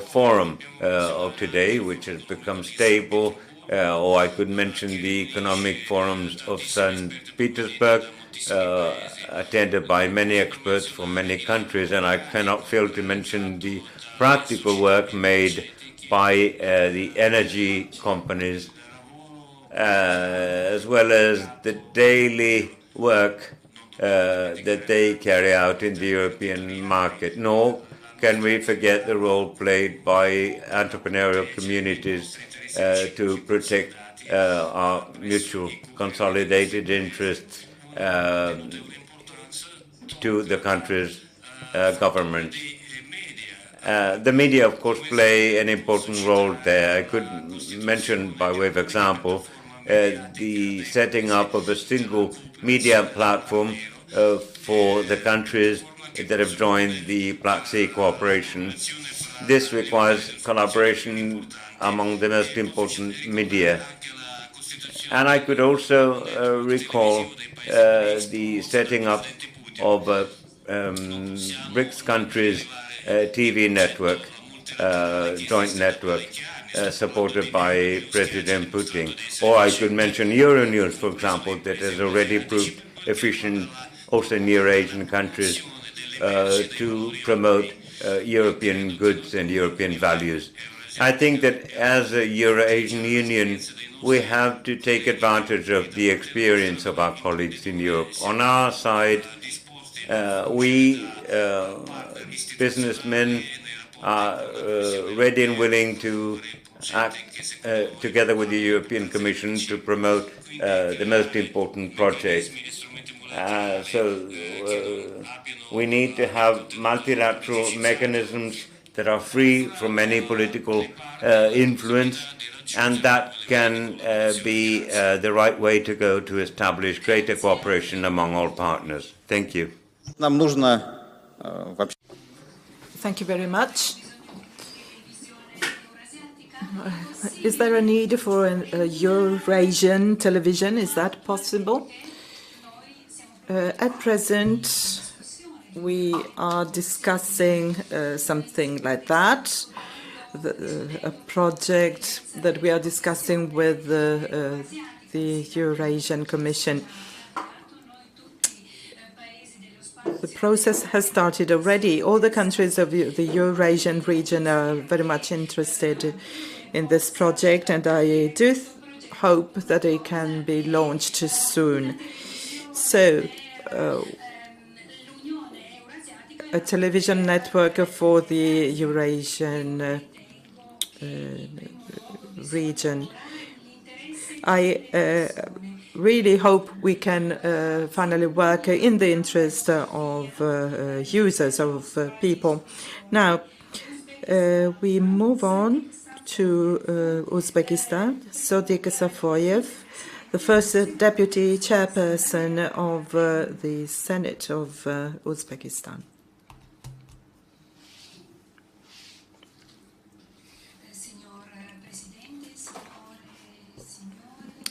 Speaker 2: Forum of today, which has become stable, or I could mention the economic forums of St. Petersburg, attended by many experts from many countries, and I cannot fail to mention the practical work made by the energy companies, as well as the daily work that they carry out in the European market. Nor can we forget the role played by entrepreneurial communities to protect our mutual consolidated interests to the country's governments. The media, of course, play an important role there. I could mention, by way of example, the setting up of a single media platform for the countries that have joined the Black Sea Cooperation. This requires collaboration among the most important media. And I could also recall the setting up of BRICS countries' TV network, joint network, supported by President Putin. Or I could mention Euronews, for example, that has already proved efficient also in Eurasian countries to promote European goods and European values. I think that as a Eurasian Union, we have to take advantage of the experience of our colleagues in Europe. On our side, we businessmen are ready and willing to act together with the European Commission to promote the most important projects. So we need to have multilateral mechanisms that are free from any political influence, and that can be the right way to go to establish greater cooperation among all partners. Thank you.
Speaker 1: Нам нужно вообще...
Speaker 4: Thank you very much. Is there a need for a Eurasian television? Is that possible? At present, we are discussing something like that, a project that we are discussing with the Eurasian Commission. The process has started already. All the countries of the Eurasian region are very much interested in this project, and I do hope that it can be launched soon. So, a television network for the Eurasian region. I really hope we can finally work in the interest of users, of people. Now, we move on to Uzbekistan. Sodiq Safoyev, the first deputy chairperson of the Senate of Uzbekistan.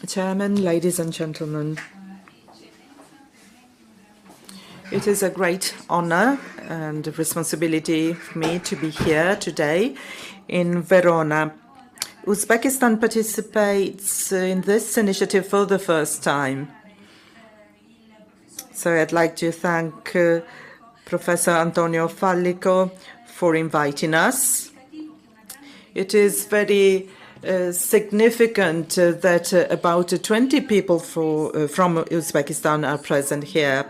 Speaker 4: Chairman, ladies and gentlemen, it is a great honor and responsibility for me to be here today in Verona. Uzbekistan participates in this initiative for the first time. So I'd like to thank Professor Antonio Fallico for inviting us. It is very significant that about 20 people from Uzbekistan are present here.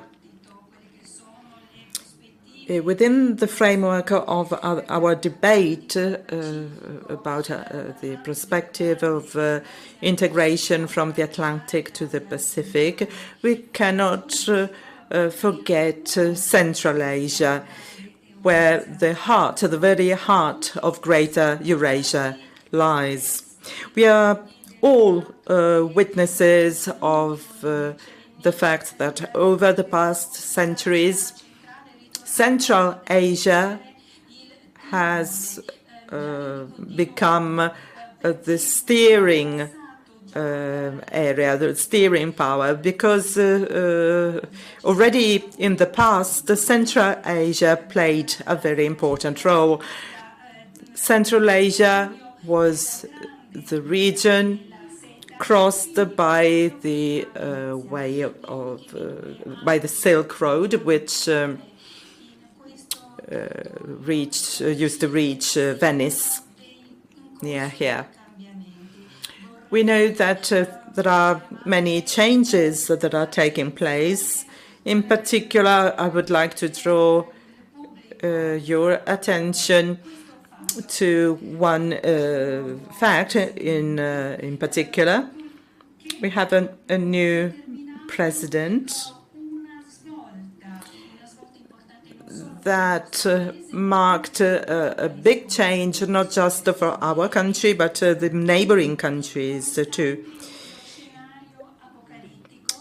Speaker 4: Within the framework of our debate about the perspective of integration from the Atlantic to the Pacific, we cannot forget Central Asia, where the very heart of Greater Eurasia lies. We are all witnesses of the fact that over the past centuries, Central Asia has become the steering area, the steering power, because already in the past, Central Asia played a very important role. Central Asia was the region crossed by the way of by the Silk Road, which used to reach Venice, near here. We know that there are many changes that are taking place. In particular, I would like to draw your attention to one fact in particular. We have a new president that marked a big change, not just for our country, but the neighboring countries too.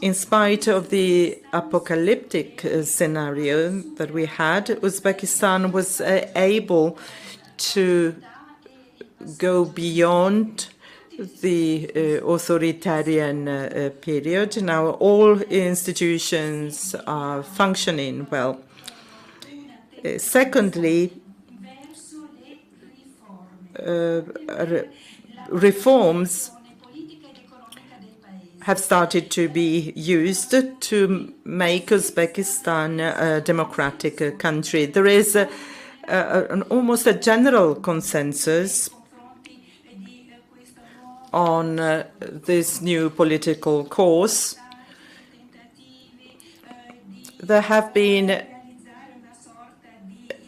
Speaker 4: In spite of the apocalyptic scenario that we had, Uzbekistan was able to go beyond the authoritarian period. Now all institutions are functioning well. Secondly, reforms have started to be used to make Uzbekistan a democratic country. There is almost a general consensus on this new political course. There have been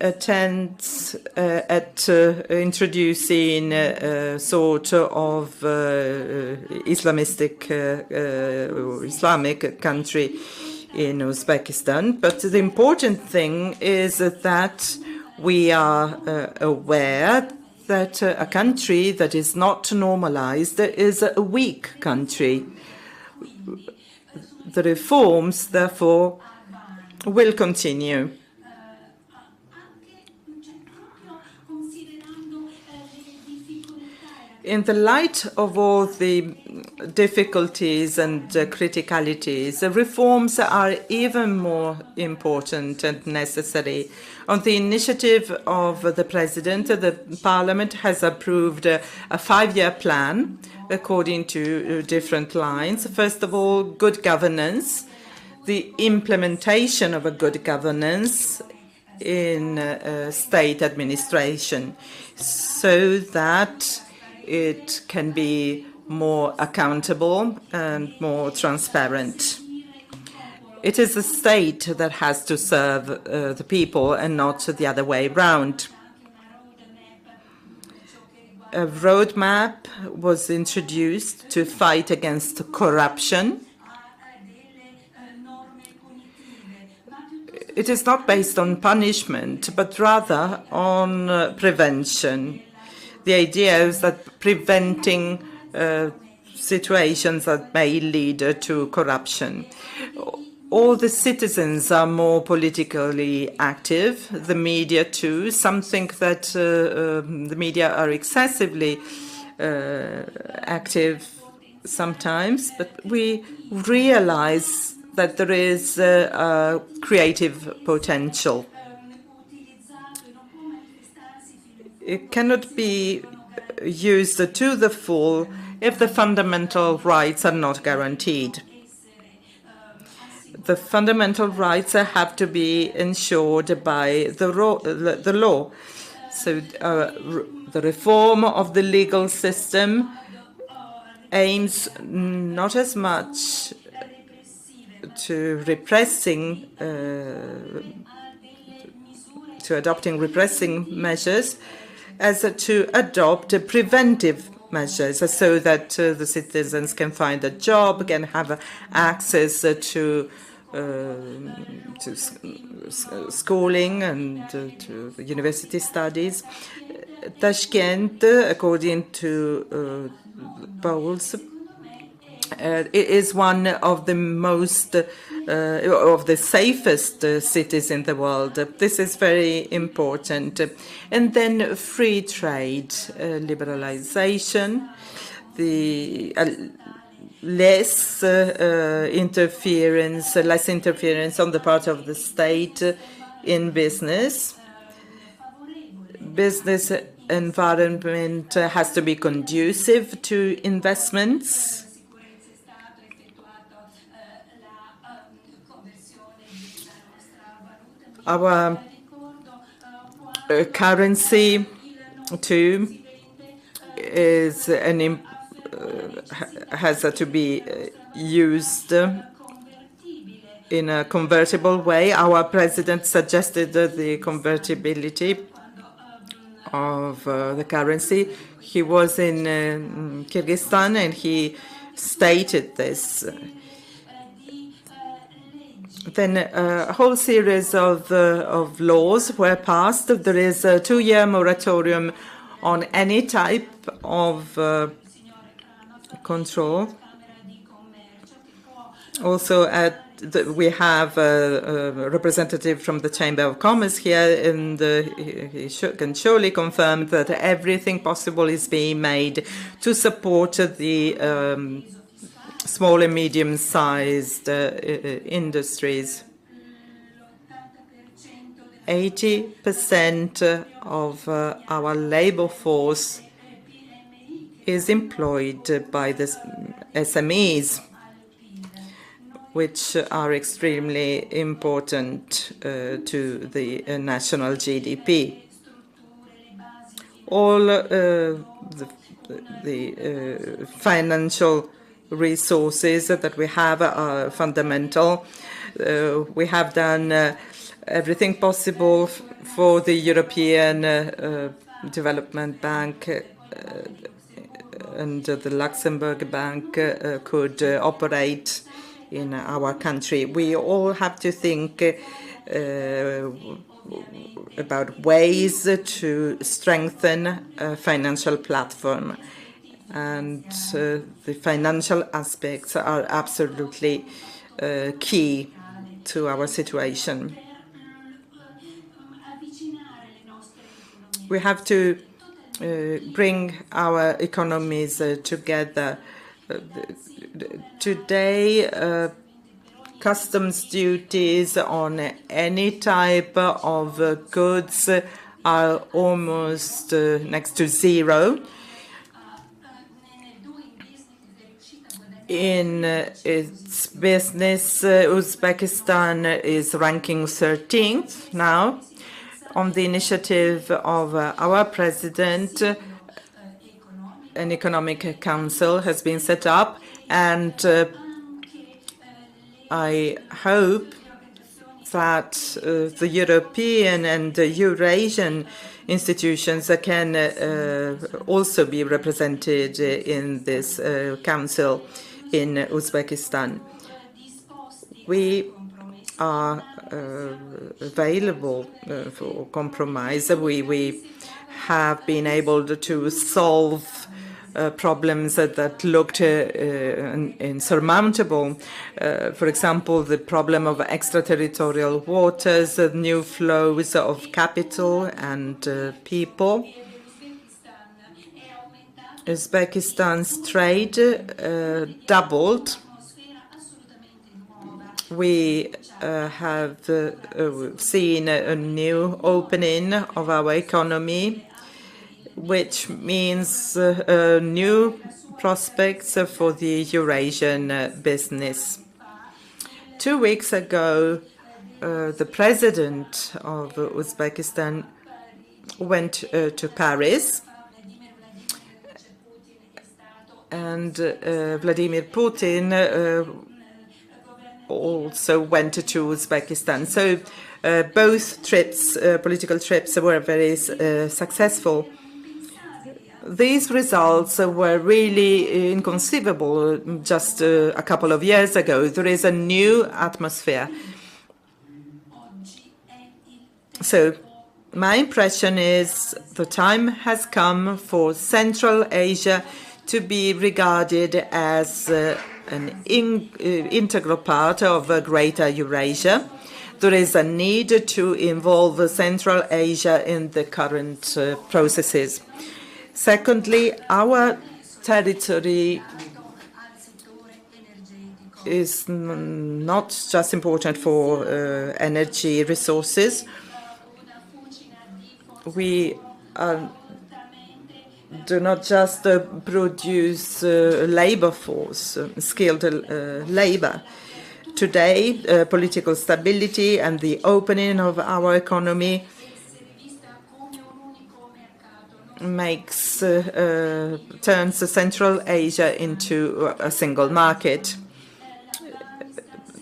Speaker 4: attempts at introducing a sort of Islamic country in Uzbekistan. But the important thing is that We are aware that a country that is not normalized is a weak country. The reforms, therefore, will continue. In the light of all the difficulties and criticalities, reforms are even more important and necessary. On the initiative of the President, the Parliament has approved a 5-year plan according to different lines. First of all, good governance, the implementation of a good governance in state administration, so that it can be more accountable and more transparent. It is the state that has to serve the people and not the other way around. A roadmap was introduced to fight against corruption. It is not based on punishment, but rather on prevention. The idea is that preventing situations that may lead to corruption. All the citizens are more politically active, the media too, something that the media are excessively active sometimes, but we realize that there is a creative potential. It cannot be used to the full if the fundamental rights are not guaranteed. The fundamental rights have to be ensured by the law. So the reform of the legal system aims not as much to repressing, to adopting repressing measures, as to adopt preventive measures, so that the citizens can find a job, can have access to schooling and to university studies. Tashkent, according to polls, it is one of the most of the safest cities in the world. This is very important. And then free trade, liberalization, the less interference on the part of the state in business. Business environment has to be conducive to investments. Our currency, too, is has to be used in a convertible way. Our president suggested the convertibility of the currency. He was in Kyrgyzstan and he stated this. Then a whole series of laws were passed. There is a 2-year moratorium on any type of control. Also, we have a representative from the Chamber of Commerce here, and he can surely confirm that everything possible is being made to support the small and medium-sized industries. 80% of our labor force is employed by the SMEs, which are extremely important to the national GDP. All the financial resources that we have are fundamental. We have done everything possible for the European Development Bank and the Luxembourg Bank could operate in our country. We all have to think about ways to strengthen a financial platform. And the financial aspects are absolutely key to our situation. We have to bring our economies together. Today, customs duties on any type of goods are almost next to zero. In its business, Uzbekistan is ranking 13th now. On the initiative of our president, an economic council has been set up, and I hope that the European and the Eurasian institutions can also be represented in this council in Uzbekistan. We are available for compromise. We have been able to solve problems that looked insurmountable. For example, the problem of extraterritorial waters, new flows of capital and people. Uzbekistan's trade doubled. We have seen a new opening of our economy, which means new prospects for the Eurasian business. 2 weeks ago, the president of Uzbekistan went to Paris, and Vladimir Putin also went to Uzbekistan. So both trips, political trips, were very successful. These results were really inconceivable just a couple of years ago. There is a new atmosphere. So my impression is the time has come for Central Asia to be regarded as an integral part of Greater Eurasia. There is a need to involve Central Asia in the current processes. Secondly, our territory is not just important for energy resources. We do not just produce labor force, skilled labor. Today, political stability and the opening of our economy turns Central Asia into a single market.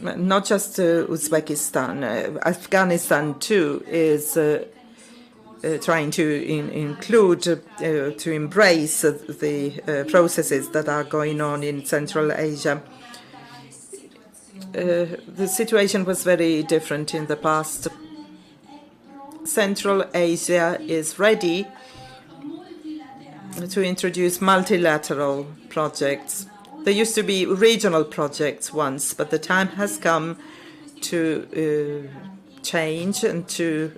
Speaker 4: Not just Uzbekistan, Afghanistan too is trying to include, to embrace the processes that are going on in Central Asia. The situation was very different in the past. Central Asia is ready to introduce multilateral projects. There used to be regional projects once, but the time has come to change and to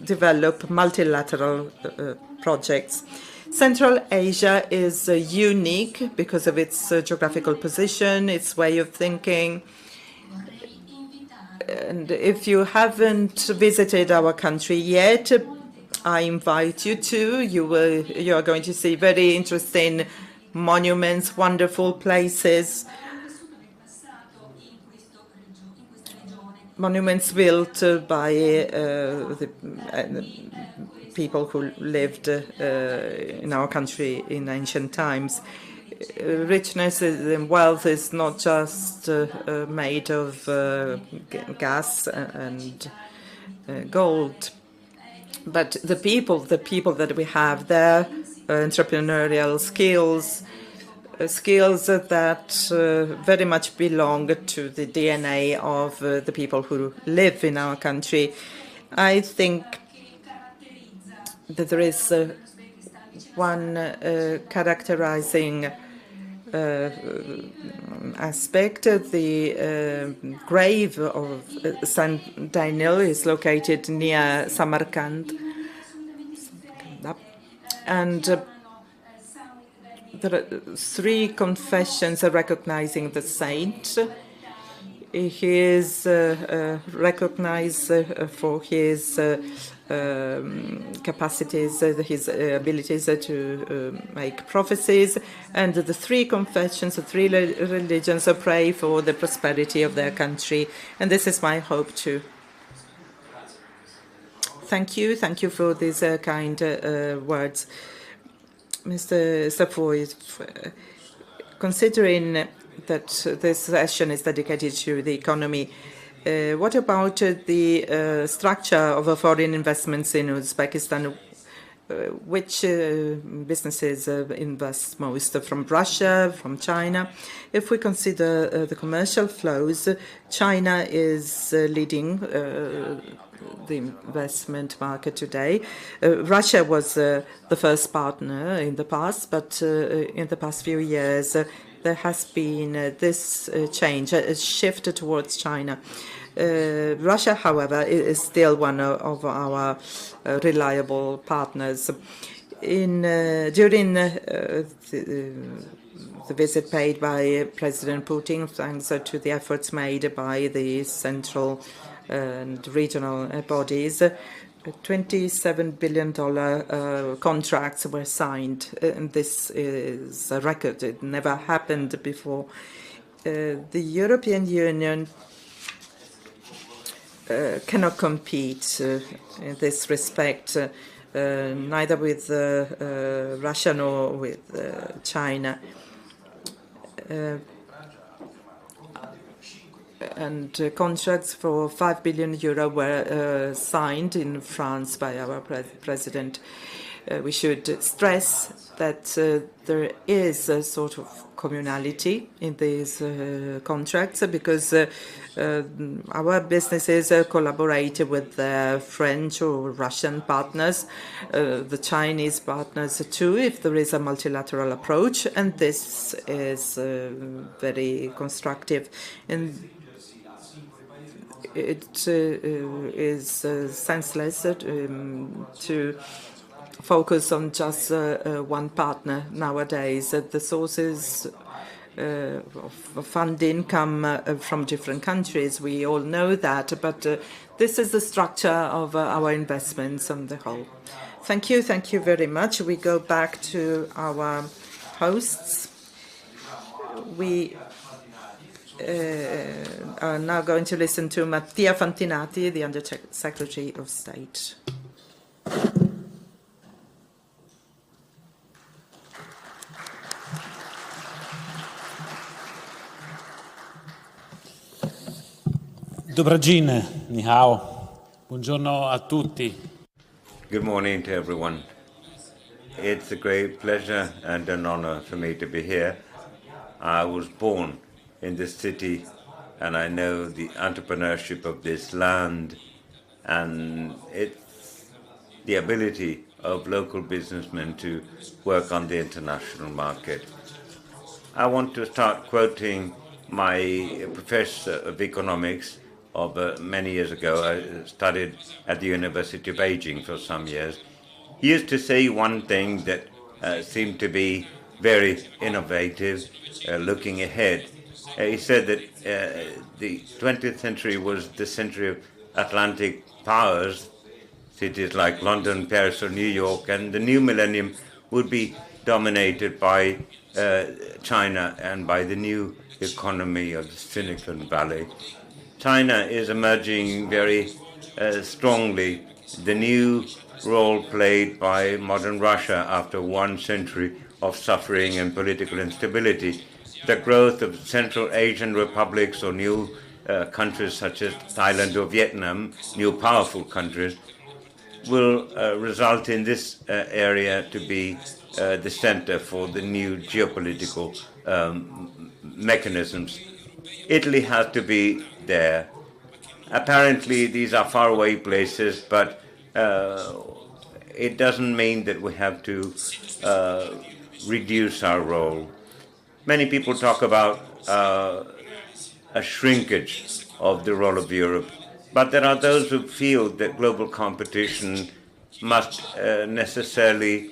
Speaker 4: develop multilateral projects. Central Asia is unique because of its geographical position, its way of thinking. And if you haven't visited our country yet, I invite you to. You are going to see very interesting monuments, wonderful places, monuments built by the people who lived in our country in ancient times. Richness and wealth is not just made of gas and gold, but the people that we have there, entrepreneurial skills, skills that very much belong to the DNA of the people who live in our country. I think that there is one characterizing aspect. The grave of Saint Daniel is located near Samarkand, and there are 3 confessions recognizing the saint. He is recognized for his capacities, his abilities to make prophecies, and the 3 confessions, the 3 religions pray for the prosperity of their country, and this is my hope too. Thank you for these kind words. Mr. Safoy, considering that this session is dedicated to the economy, what about the structure of foreign investments in Uzbekistan? Which businesses invest most, from Russia, from China? If we consider the commercial flows, China is leading the investment market today. Russia was the first partner in the past, but in the past few years there has been this change, a shift towards China. Russia, however, is still one of our reliable partners. During the visit paid by President Putin, thanks to the efforts made by the central and regional bodies, $27 billion contracts were signed, and this is a record. It never happened before. The European Union cannot compete in this respect, neither with Russia nor with China. And contracts for €5 billion were signed in France by our president. We should stress that there is a sort of communality in these contracts, because our businesses collaborate with their French or Russian partners, the Chinese partners too, if there is a multilateral approach, and this is very constructive. And it is senseless to focus on just one partner nowadays. The sources of funding come from different countries. We all know that, but this is the structure of our investments on the whole. Thank you very much. We go back to our hosts. We are now going to listen to Mattia Fantinati, the Under-Secretary of State.
Speaker 6: Dobrajin, ni hao. Buongiorno a tutti.
Speaker 2: Good morning to everyone. It's a great pleasure and an honor for me to be here. I was born in this city, and I know the entrepreneurship of this land, and it's the ability of local businessmen to work on the international market. I want to start quoting my professor of economics of many years ago. I studied at the University of Beijing for some years. He used to say one thing that seemed to be very innovative, looking ahead. He said that the 20th century was the century of Atlantic powers, cities like London, Paris, or New York, and the new millennium would be dominated by China and by the new economy of the Silicon Valley. China is emerging very strongly. The new role played by modern Russia after 1 century of suffering and political instability. The growth of Central Asian republics or new countries such as Thailand or Vietnam, new powerful countries, will result in this area to be the center for the new geopolitical mechanisms. Italy has to be there. Apparently, these are faraway places, but it doesn't mean that we have to reduce our role. Many people talk about a shrinkage of the role of Europe, but there are those who feel that global competition must necessarily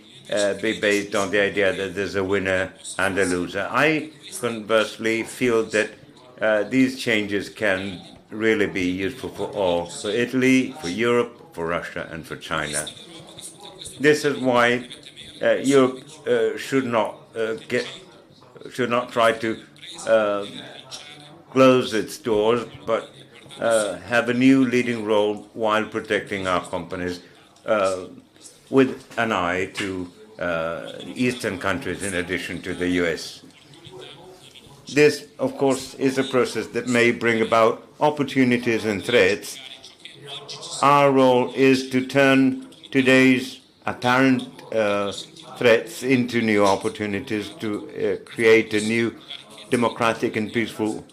Speaker 2: be based on the idea that there's a winner and a loser. I conversely feel that these changes can really be useful for all, for Italy, for Europe, for Russia, and for China. This is why Europe should not try to close its doors, but have a new leading role while protecting our companies, with an eye to Eastern countries in addition to the US. This, of course, is a process that may bring about opportunities and threats. Our role is to turn today's apparent threats into new opportunities to create a new democratic and peaceful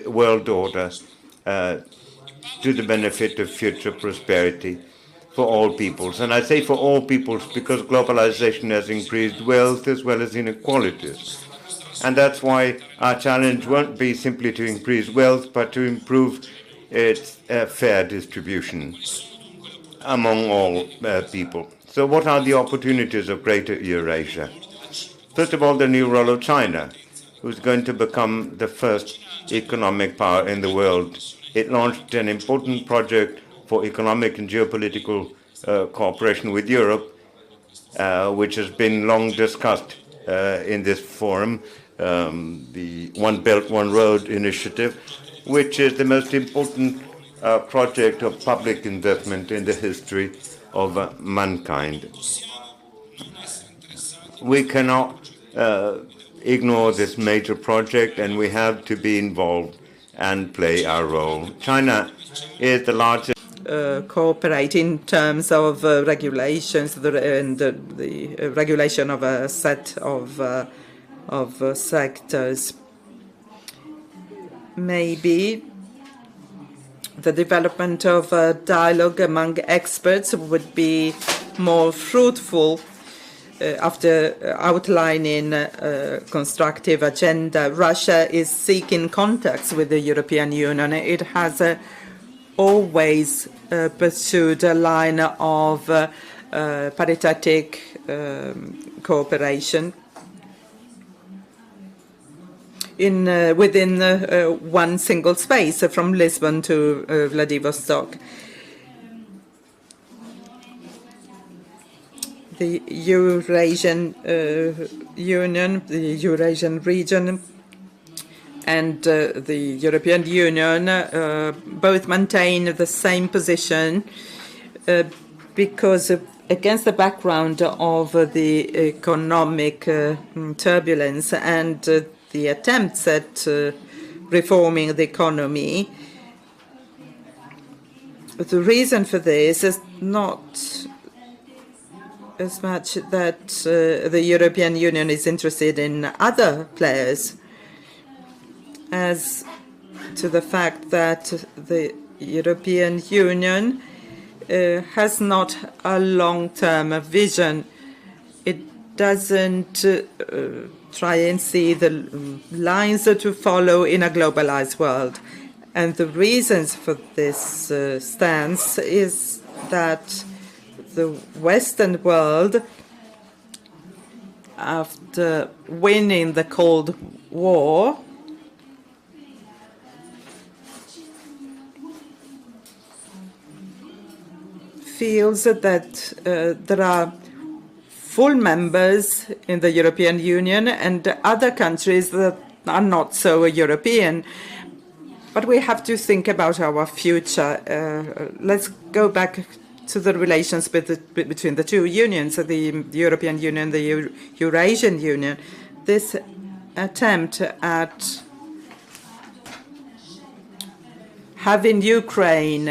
Speaker 2: world order to the benefit of future prosperity for all peoples. And I say for all peoples because globalization has increased wealth as well as inequalities. And that's why our challenge won't be simply to increase wealth, but to improve its fair distribution among all people. So what are the opportunities of Greater Eurasia? First of all, the new role of China, who's going to become the first economic power in the world. It launched an important project for economic and geopolitical cooperation with Europe, which has been long discussed in this forum, the One Belt, One Road initiative, which is the most important project of public investment in the history of mankind. We cannot ignore this major project, and we have to be involved and play our role. China is the largest.
Speaker 4: Cooperate in terms of regulations and the regulation of a set of sectors. Maybe the development of a dialogue among experts would be more fruitful after outlining a constructive agenda. Russia is seeking contacts with the European Union. It has always pursued a line of paritatic cooperation within one single space, from Lisbon to Vladivostok. The Eurasian Union, the Eurasian region, and the European Union both maintain the same position because against the background of the economic turbulence and the attempts at reforming the economy, the reason for this is not as much that the European Union is interested in other players as to the fact that the European Union has not a long-term vision. It doesn't try and see the lines to follow in a globalized world. And the reasons for this stance is that the Western world, after winning the Cold War, feels that there are full members in the European Union and other countries that are not so European. But we have to think about our future. Let's go back to the relations between the two unions, the European Union, the Eurasian Union. This attempt at having Ukraine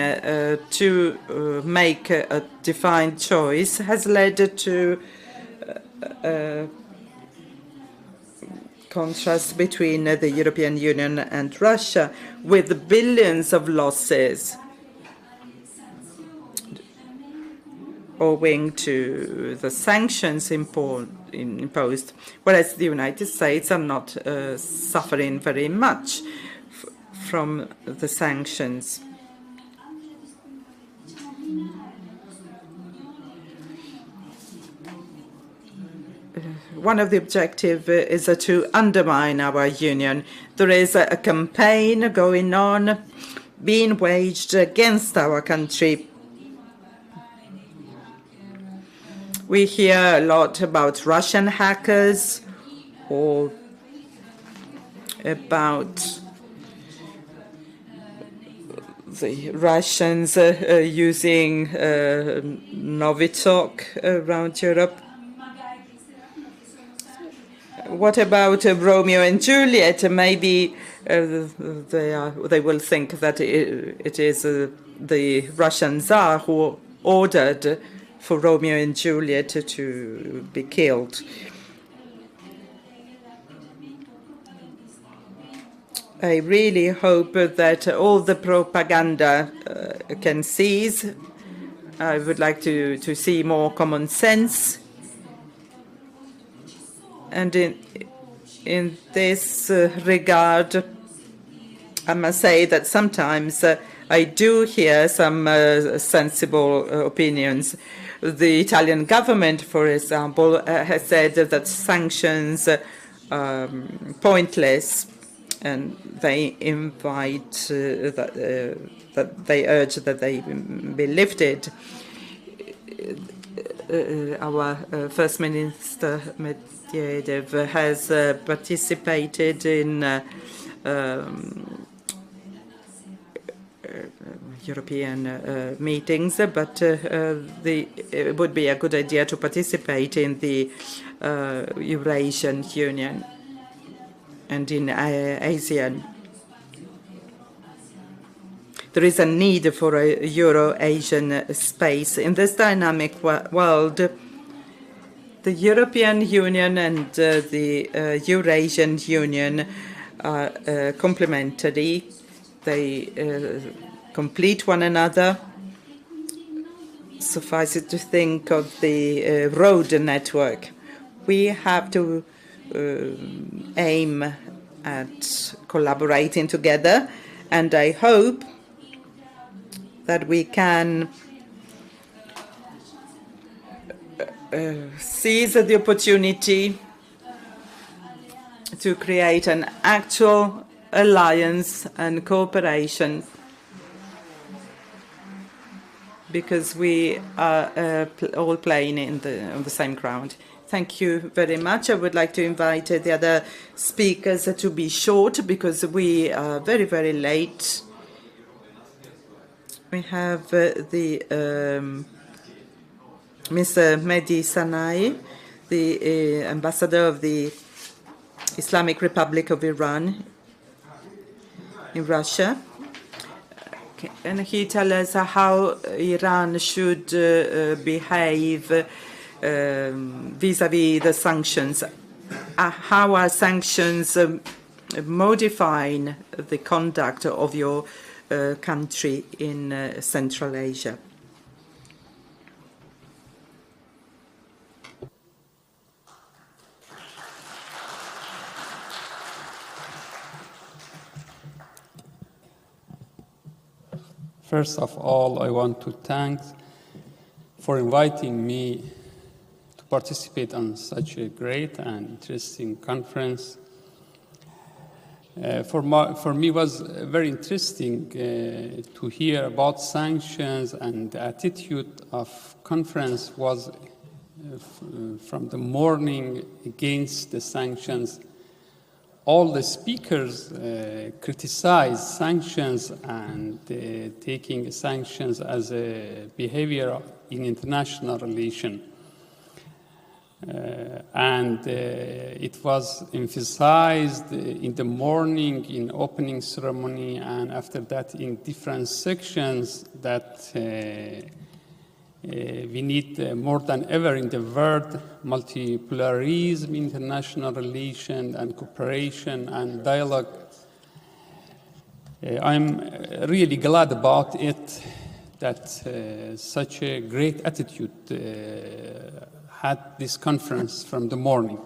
Speaker 4: to make a defined choice has led to contrast between the European Union and Russia, with billions of losses owing to the sanctions imposed, whereas the United States are not suffering very much from the sanctions. One of the objectives is to undermine our union. There is a campaign going on, being waged against our country. We hear a lot about Russian hackers or about the Russians using Novichok around Europe. What about Romeo and Juliet? Maybe they will think that it is the Russian Tsar who ordered for Romeo and Juliet to be killed. I really hope that all the propaganda can cease. I would like to see more common sense. And in this regard, I must say that sometimes I do hear some sensible opinions. The Italian government, for example, has said that sanctions are pointless, and they invite that they urge that they be lifted. Our First Minister Medvedev has participated in European meetings, but it would be a good idea to participate in the Eurasian Union and in ASEAN. There is a need for a Euro-Asian space. In this dynamic world, the European Union and the Eurasian Union are complementary. They complete one another. Suffice it to think of the road network. We have to aim at collaborating together, and I hope that we can seize the opportunity to create an actual alliance and cooperation, because we are all playing on the same ground. Thank you very much. I would like to invite the other speakers to be short, because we are very, very late. We have Mr. Mehdi Sanai, the ambassador of the Islamic Republic of Iran in Russia. Can he tell us how Iran should behave vis-à-vis the sanctions? How are sanctions modifying the conduct of your country in Central Asia?
Speaker 7: First of all, I want to thank for inviting me to participate on such a great and interesting conference. For me, it was very interesting to hear about sanctions, and the attitude of conference was from the morning against the sanctions. All the speakers criticized sanctions and taking sanctions as a behavior in international relation. And it was emphasized in the morning in opening ceremony, and after that in different sections, that We need more than ever in the world multipolarism, international relations and cooperation and dialogue. I'm really glad about it that such a great attitude had this conference from the morning.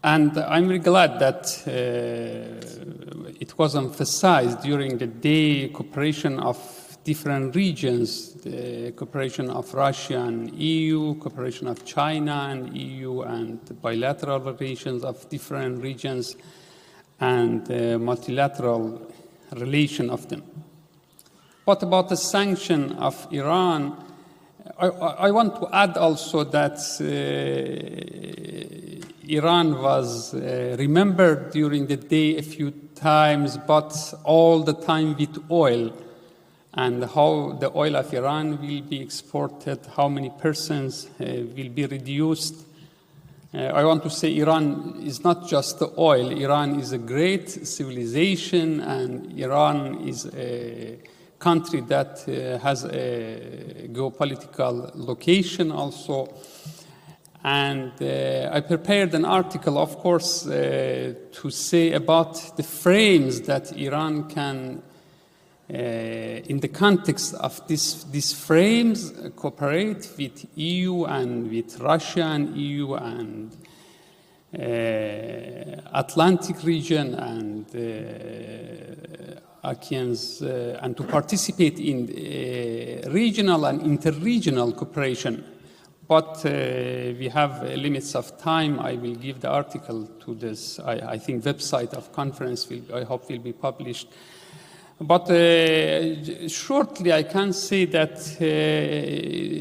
Speaker 7: And I'm very glad that it was emphasized during the day cooperation of different regions, the cooperation of Russia and EU, cooperation of China and EU, and bilateral relations of different regions, and multilateral relation of them. What about the sanction of Iran? I want to add also that Iran was remembered during the day a few times, but all the time with oil, and how the oil of Iran will be exported, how many persons will be reduced. I want to say Iran is not just the oil. Iran is a great civilization, and Iran is a country that has a geopolitical location also. And I prepared an article, of course, to say about the frames that Iran can, in the context of these frames, cooperate with EU and with Russia and EU and Atlantic region and ASEAN's, and to participate in regional and interregional cooperation. But we have limits of time. I will give the article to this, I think, website of conference, I hope will be published. But shortly, I can say that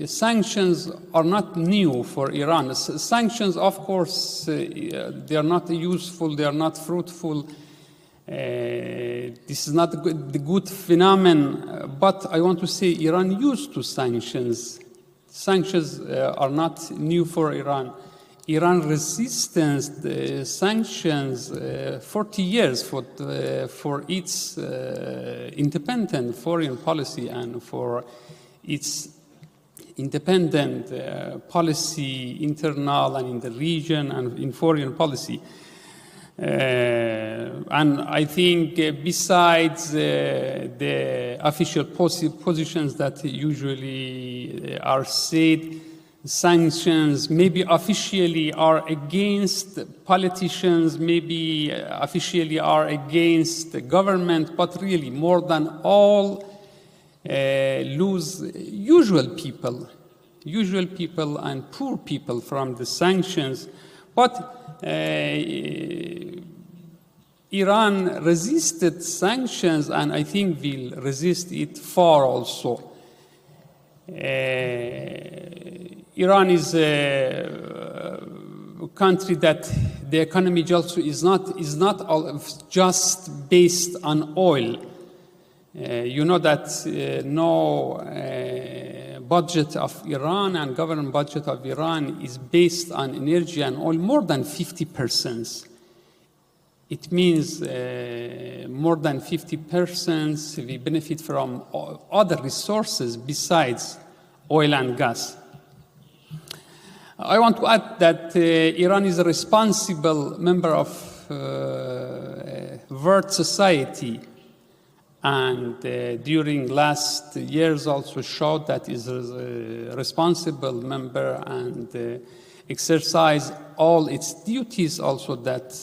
Speaker 7: sanctions are not new for Iran. Sanctions, of course, they are not useful, they are not fruitful. This is not the good phenomenon, but I want to say Iran used to sanctions. Sanctions are not new for Iran. Iran resistance sanctions 40 years for its independent foreign policy and for its independent policy, internal and in the region and in foreign policy. And I think besides the official positions that usually are said, sanctions maybe officially are against politicians, maybe officially are against the government, but really more than all lose usual people and poor people from the sanctions. But Iran resisted sanctions, and I think will resist it far also. Iran is a country that the economy also is not just based on oil. You know that no budget of Iran and government budget of Iran is based on energy and oil more than 50%. It means more than 50% we benefit from other resources besides oil and gas. I want to add that Iran is a responsible member of world society, and during last years also showed that is a responsible member and exercise all its duties also that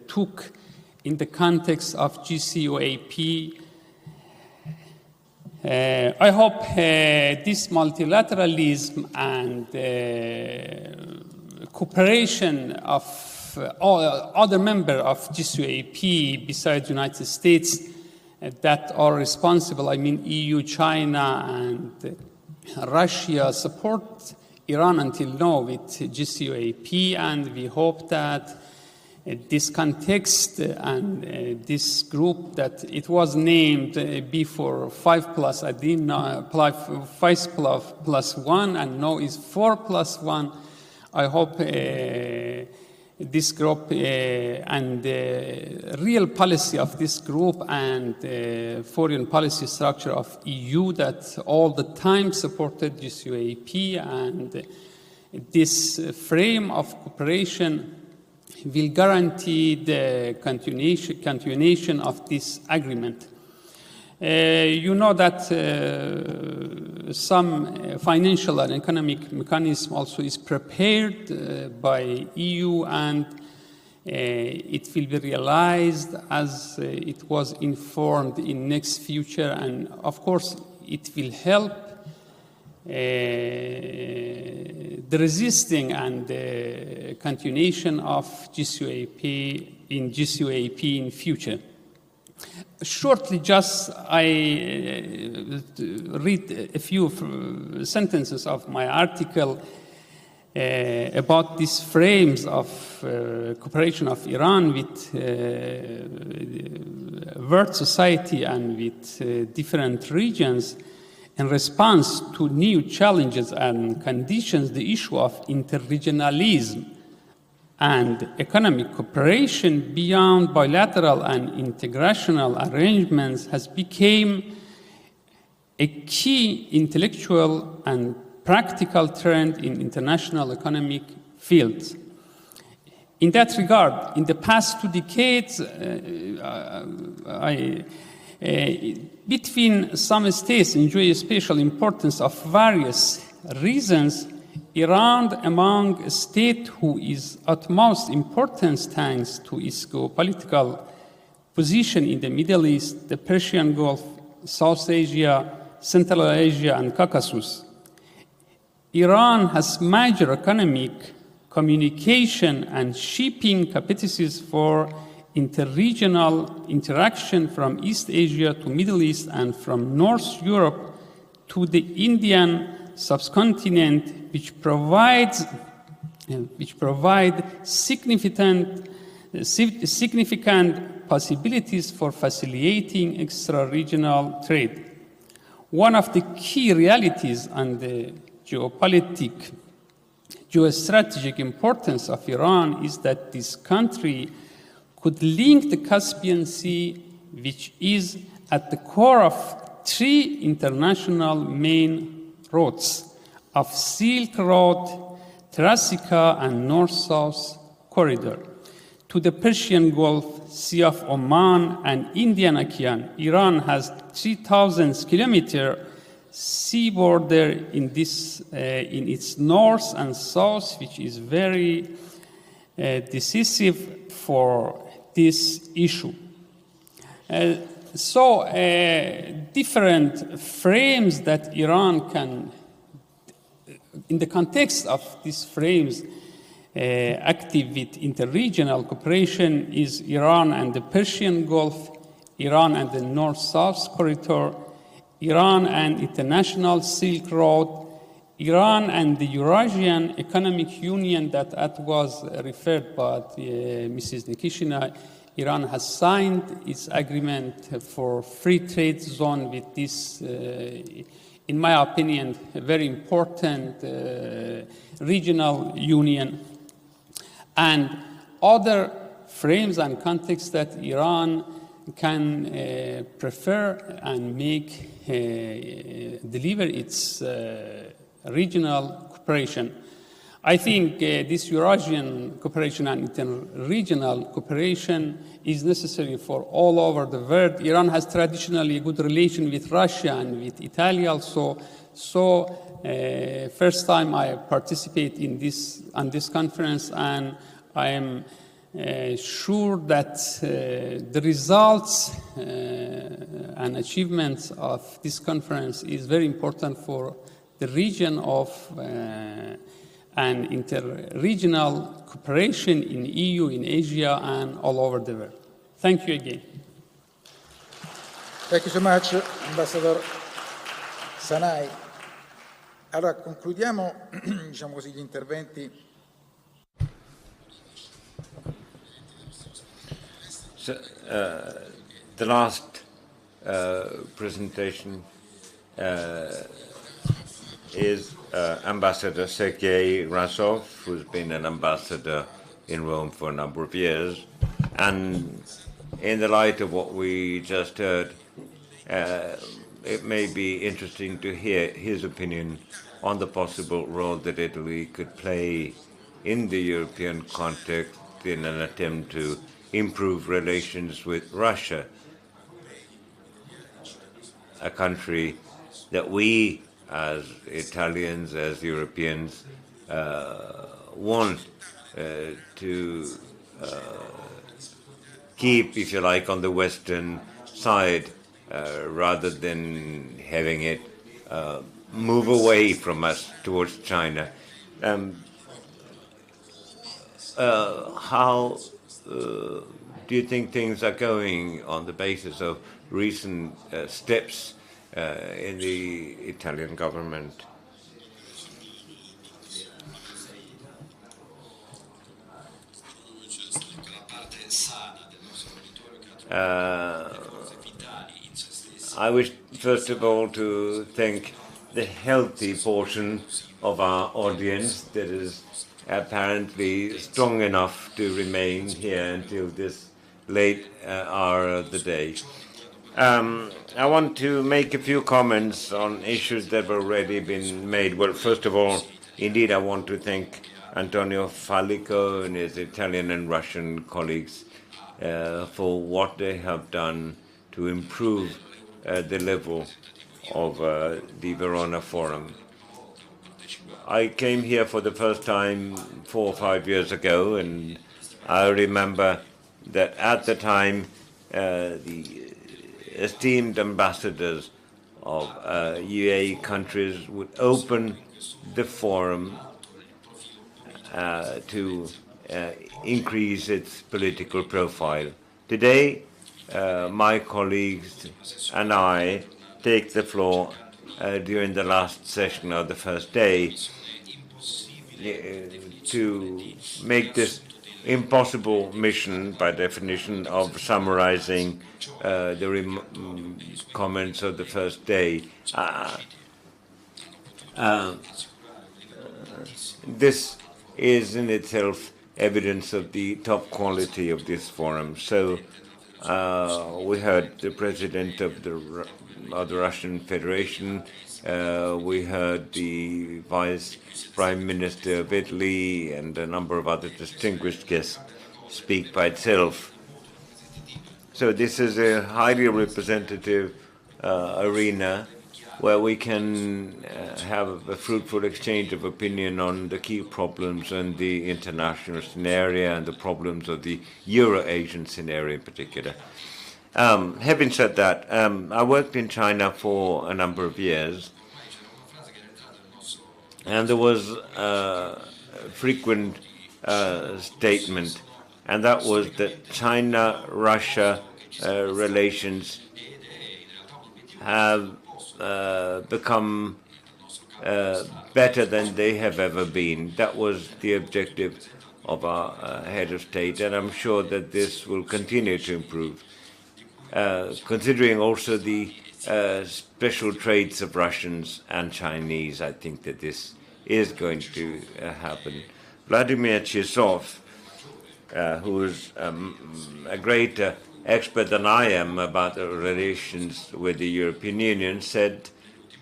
Speaker 7: took in the context of GCOAP. I hope this multilateralism and cooperation of all other members of GCOAP besides the United States that are responsible, I mean EU, China, and Russia, support Iran until now with GCOAP, and we hope that this context and this group that it was named before 5+, I didn't know, 5+1, and now is 4+1. I hope this group and the real policy of this group and foreign policy structure of EU that all the time supported GCOAP, and this frame of cooperation will guarantee the continuation of this agreement. You know that some financial and economic mechanism also is prepared by EU, and it will be realized as it was informed in next future, and of course it will help the resisting and the continuation of GCOAP in future. Shortly, just I read a few sentences of my article about these frames of cooperation of Iran with world society and with different regions. In response to new challenges and conditions, the issue of interregionalism and economic cooperation beyond bilateral and integrational arrangements has become a key intellectual and practical trend in international economic fields. In that regard, in the past 2 decades, between some states enjoy special importance of various reasons. Iran, among a state who is utmost importance thanks to its geopolitical position in the Middle East, the Persian Gulf, South Asia, Central Asia, and Caucasus. Iran has major economic, communication, and shipping capacities for interregional interaction from East Asia to Middle East and from North Europe to the Indian subcontinent, which provide significant possibilities for facilitating extra-regional trade. One of the key realities and the geostrategic importance of Iran is that this country could link the Caspian Sea, which is at the core of 3 international main routes of Silk Road, Trasica, and North-South Corridor, to the Persian Gulf, Sea of Oman, and Indian Ocean. Iran has 3,000 kilometer sea border in its north and south, which is very decisive for this issue. Different frames that Iran can, in the context of these frames, active with interregional cooperation is Iran and the Persian Gulf, Iran and the North-South Corridor, Iran and International Silk Road, Iran and the Eurasian Economic Union that was referred by Mrs. Nikishina. Iran has signed its agreement for free trade zone with this, in my opinion, a very important regional union, and other frames and contexts that Iran can prefer and deliver its regional cooperation. I think this Eurasian cooperation and interregional cooperation is necessary for all over the world. Iran has traditionally a good relation with Russia and with Italy also. First time I participate on this conference, and I am sure that the results and achievements of this conference is very important for the region of and interregional cooperation in EU, in Asia, and all over the world. Thank you again.
Speaker 8: Thank you so much, Ambassador Sanai. Allora, concludiamo, diciamo così, gli interventi.
Speaker 2: So, the last presentation is Ambassador Sergei Razov, who's been an ambassador in Rome for a number of years. And in the light of what we just heard, it may be interesting to hear his opinion on the possible role that Italy could play in the European context in an attempt to improve relations with Russia, a country that we as Italians, as Europeans, want to keep, if you like, on the Western side, rather than having it move away from us towards China. How do you think things are going on the basis of recent steps in the Italian government? I wish, first of all, to thank the healthy portion of our audience that is apparently strong enough to remain here until this late hour of the day. I want to make a few comments on issues that have already been made. Well, first of all, indeed, I want to thank Antonio Fallico and his Italian and Russian colleagues for what they have done to improve the level of the Verona Forum. I came here for the first time 4 or 5 years ago, and I remember that at the time the esteemed ambassadors of UAE countries would open the forum to increase its political profile. Today, my colleagues and I take the floor during the last session of the first day to make this impossible mission, by definition, of summarizing the comments of the first day. This is in itself evidence of the top quality of this forum. So we heard the president of the Russian Federation, we heard the Vice Prime Minister of Italy, and a number of other distinguished guests speak by itself. So this is a highly representative arena where we can have a fruitful exchange of opinion on the key problems in the international scenario and the problems of the Eurasian scenario in particular. Having said that, I worked in China for a number of years, and there was a frequent statement, and that was that China-Russia relations have become better than they have ever been. That was the objective of our head of state, and I'm sure that this will continue to improve. Considering also the special traits of Russians and Chinese, I think that this is going to happen. Vladimir Chizov, who is a greater expert than I am about the relations with the European Union, said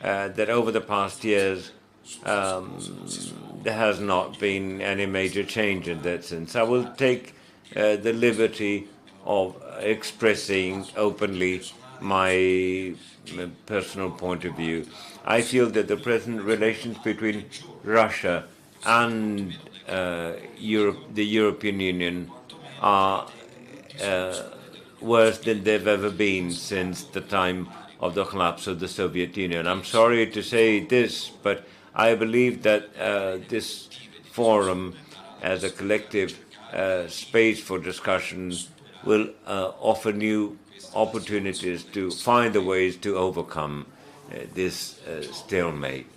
Speaker 2: that over the past years there has not been any major change in that sense. I will take the liberty of expressing openly my personal point of view. I feel that the present relations between Russia and Europe, the European Union, are worse than they've ever been since the time of the collapse of the Soviet Union. I'm sorry to say this, but I believe that this forum, as a collective space for discussion, will offer new opportunities to find the ways to overcome this stalemate.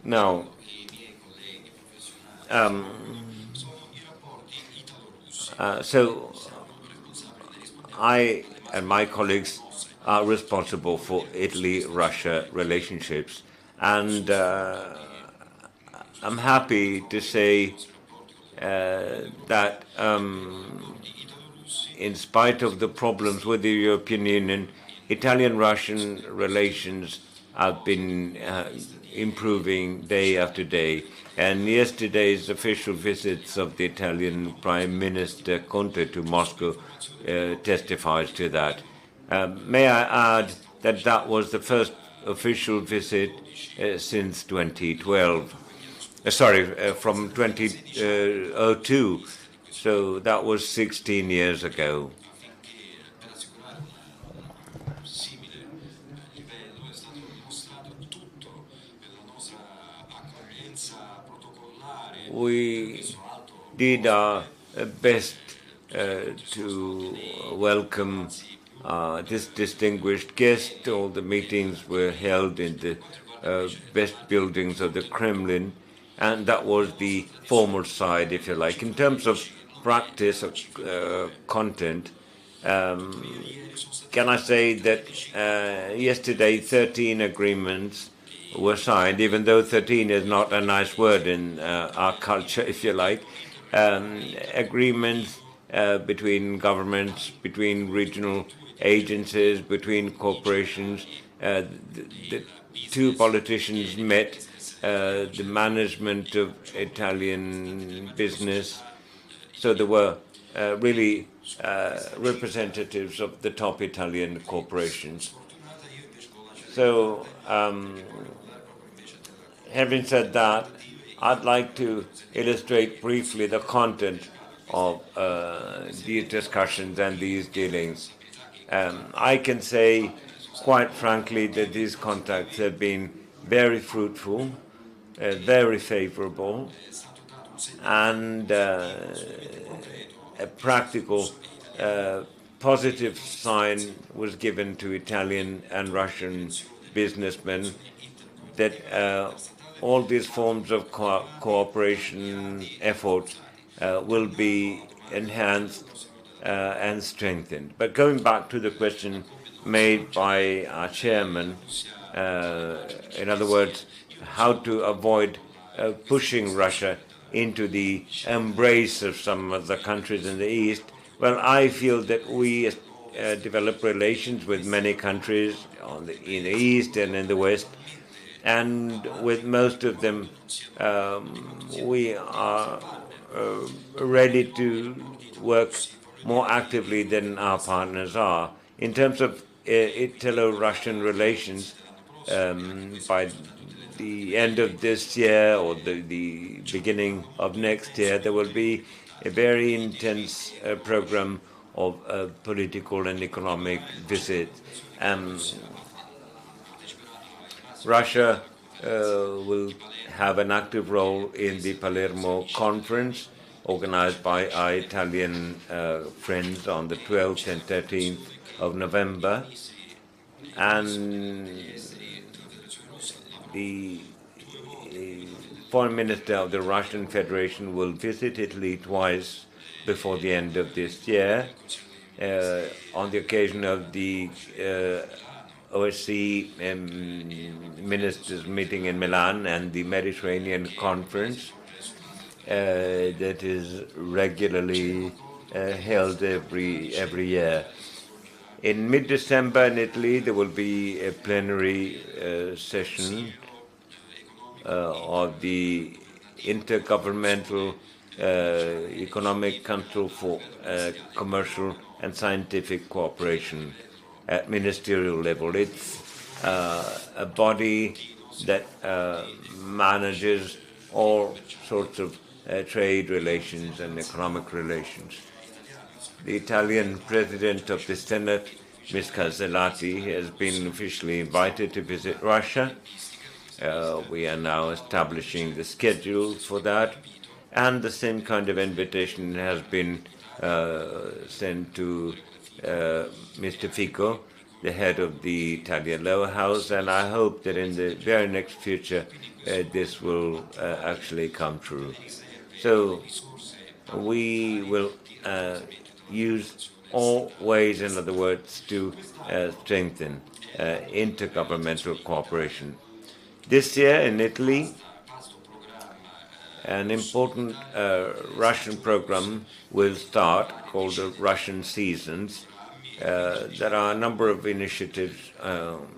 Speaker 2: Now, so I and my colleagues are responsible for Italy-Russia relationships, and I'm happy to say that in spite of the problems with the European Union, Italian-Russian relations have been improving day after day. And yesterday's official visits of the Italian Prime Minister Conte to Moscow testifies to that. May I add that that was the first official visit since 2012. From 2002. So that was 16 years ago. We did our best to welcome this distinguished guest. All the meetings were held in the best buildings of the Kremlin, and that was the formal side, if you like. In terms of practice of content, can I say that yesterday 13 agreements were signed, even though 13 is not a nice word in our culture, if you like. Agreements between governments, between regional agencies, between corporations. The two politicians met, the management of Italian business. So there were really representatives of the top Italian corporations. So having said that, I'd like to illustrate briefly the content of these discussions and these dealings. I can say quite frankly that these contacts have been very fruitful, very favorable, and a practical positive sign was given to Italian and Russian businessmen that all these forms of cooperation efforts will be enhanced and strengthened. But going back to the question made by our chairman, in other words, how to avoid pushing Russia into the embrace of some of the countries in the East. Well, I feel that we develop relations with many countries in the East and in the West, and with most of them we are ready to work more actively than our partners are. In terms of Italo-Russian relations, by the end of this year or the beginning of next year, there will be a very intense program of political and economic visits. Russia will have an active role in the Palermo conference organized by our Italian friends on the 12th and 13th of November. And the foreign minister of the Russian Federation will visit Italy twice before the end of this year on the occasion of the OSCE ministers meeting in Milan and the Mediterranean conference that is regularly held every year. In mid-December in Italy, there will be a plenary session of the Intergovernmental Economic Council for Commercial and Scientific Cooperation at ministerial level. It's a body that manages all sorts of trade relations and economic relations. The Italian President of the Senate, Ms. Casellati, has been officially invited to visit Russia. We are now establishing the schedule for that, and the same kind of invitation has been sent to Mr. Fico, the head of the Italian lower house, and I hope that in the very next future this will actually come true. So we will use all ways, in other words, to strengthen intergovernmental cooperation. This year in Italy, an important Russian program will start called the Russian Seasons. There are a number of initiatives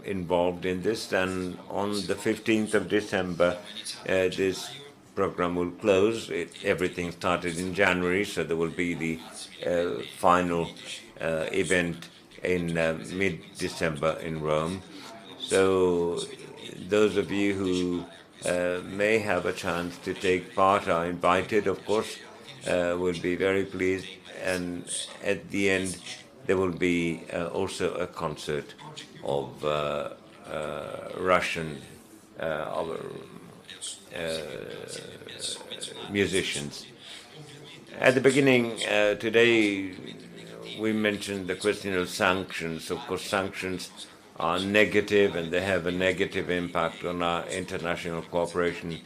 Speaker 2: involved in this, and on the 15th of December, this program will close. Everything started in January, so there will be the final event in mid-December in Rome. So those of you who may have a chance to take part are invited, of course. We'll be very pleased. And at the end, there will be also a concert of Russian musicians. At the beginning today, we mentioned the question of sanctions. Of course, sanctions are negative and they have a negative impact on our international cooperation.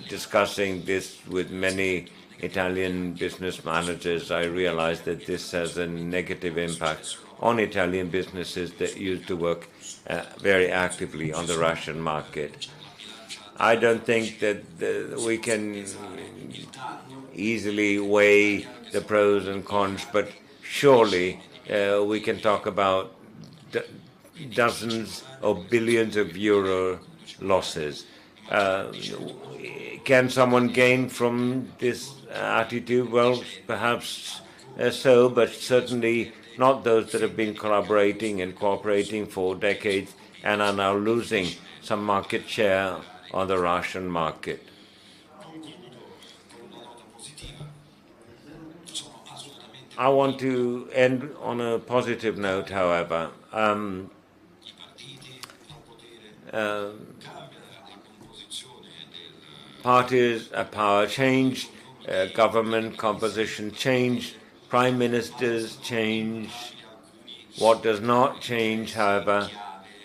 Speaker 2: Discussing this with many Italian business managers, I realized that this has a negative impact on Italian businesses that used to work very actively on the Russian market. I don't think that we can easily weigh the pros and cons, but surely we can talk about dozens of billions of euro losses. Can someone gain from this attitude? Well, perhaps so, but certainly not those that have been collaborating and cooperating for decades and are now losing some market share on the Russian market. I want to end on a positive note, however. Parties, power changed, government composition changed, prime ministers changed. What does not change, however,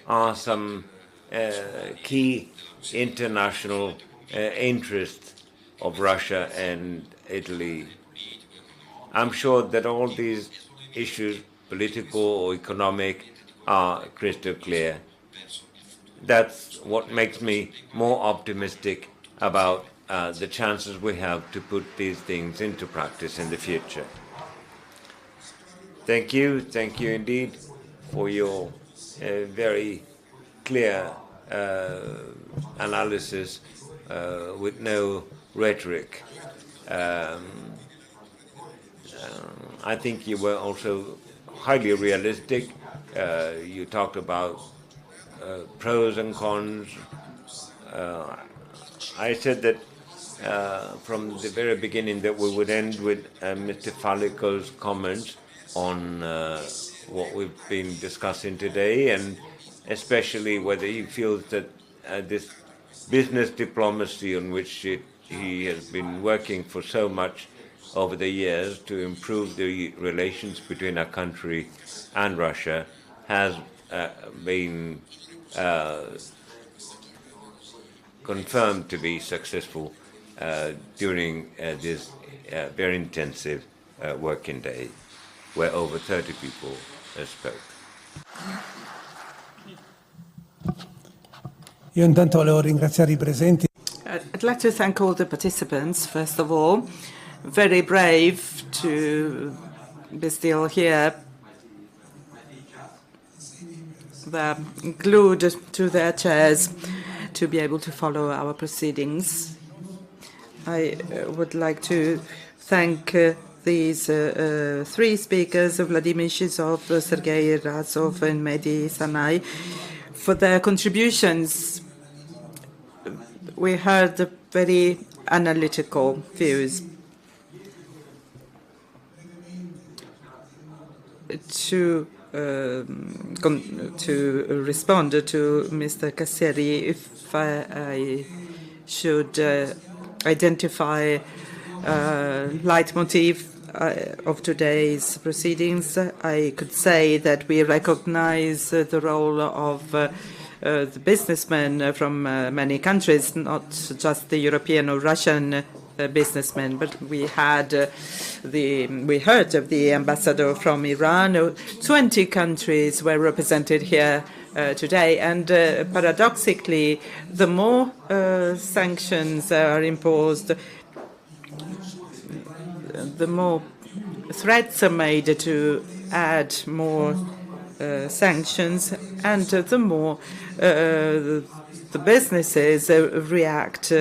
Speaker 2: are some key international interests of Russia and Italy. I'm sure that all these issues, political or economic, are crystal clear. That's what makes me more optimistic about the chances we have to put these things into practice in the future. Thank you indeed for your very clear analysis with no rhetoric. I think you were also highly realistic. You talked about pros and cons. I said that from the very beginning that we would end with Mr. Falico's comments on what we've been discussing today, and especially whether he feels that this business diplomacy on which he has been working for so much over the years to improve the relations between our country and Russia has been confirmed to be successful during this very intensive working day, where over 30 people spoke.
Speaker 9: Io intanto volevo ringraziare I presenti.
Speaker 4: I'd like to thank all the participants, first of all. Very brave to be still here. They're glued to their chairs to be able to follow our proceedings. I would like to thank these three speakers, Vladimir Shizov, Sergei Razov, and Mehdi Sanai, for their contributions. We heard very analytical views. To respond to Mr. Cassieri, if I should identify a leitmotif of today's proceedings, I could say that we recognize the role of the businessmen from many countries, not just the European or Russian businessmen. But we heard of the ambassador from Iran. 20 countries were represented here today, and paradoxically, the more sanctions are imposed, the more threats are made to add more sanctions, and the more the businesses react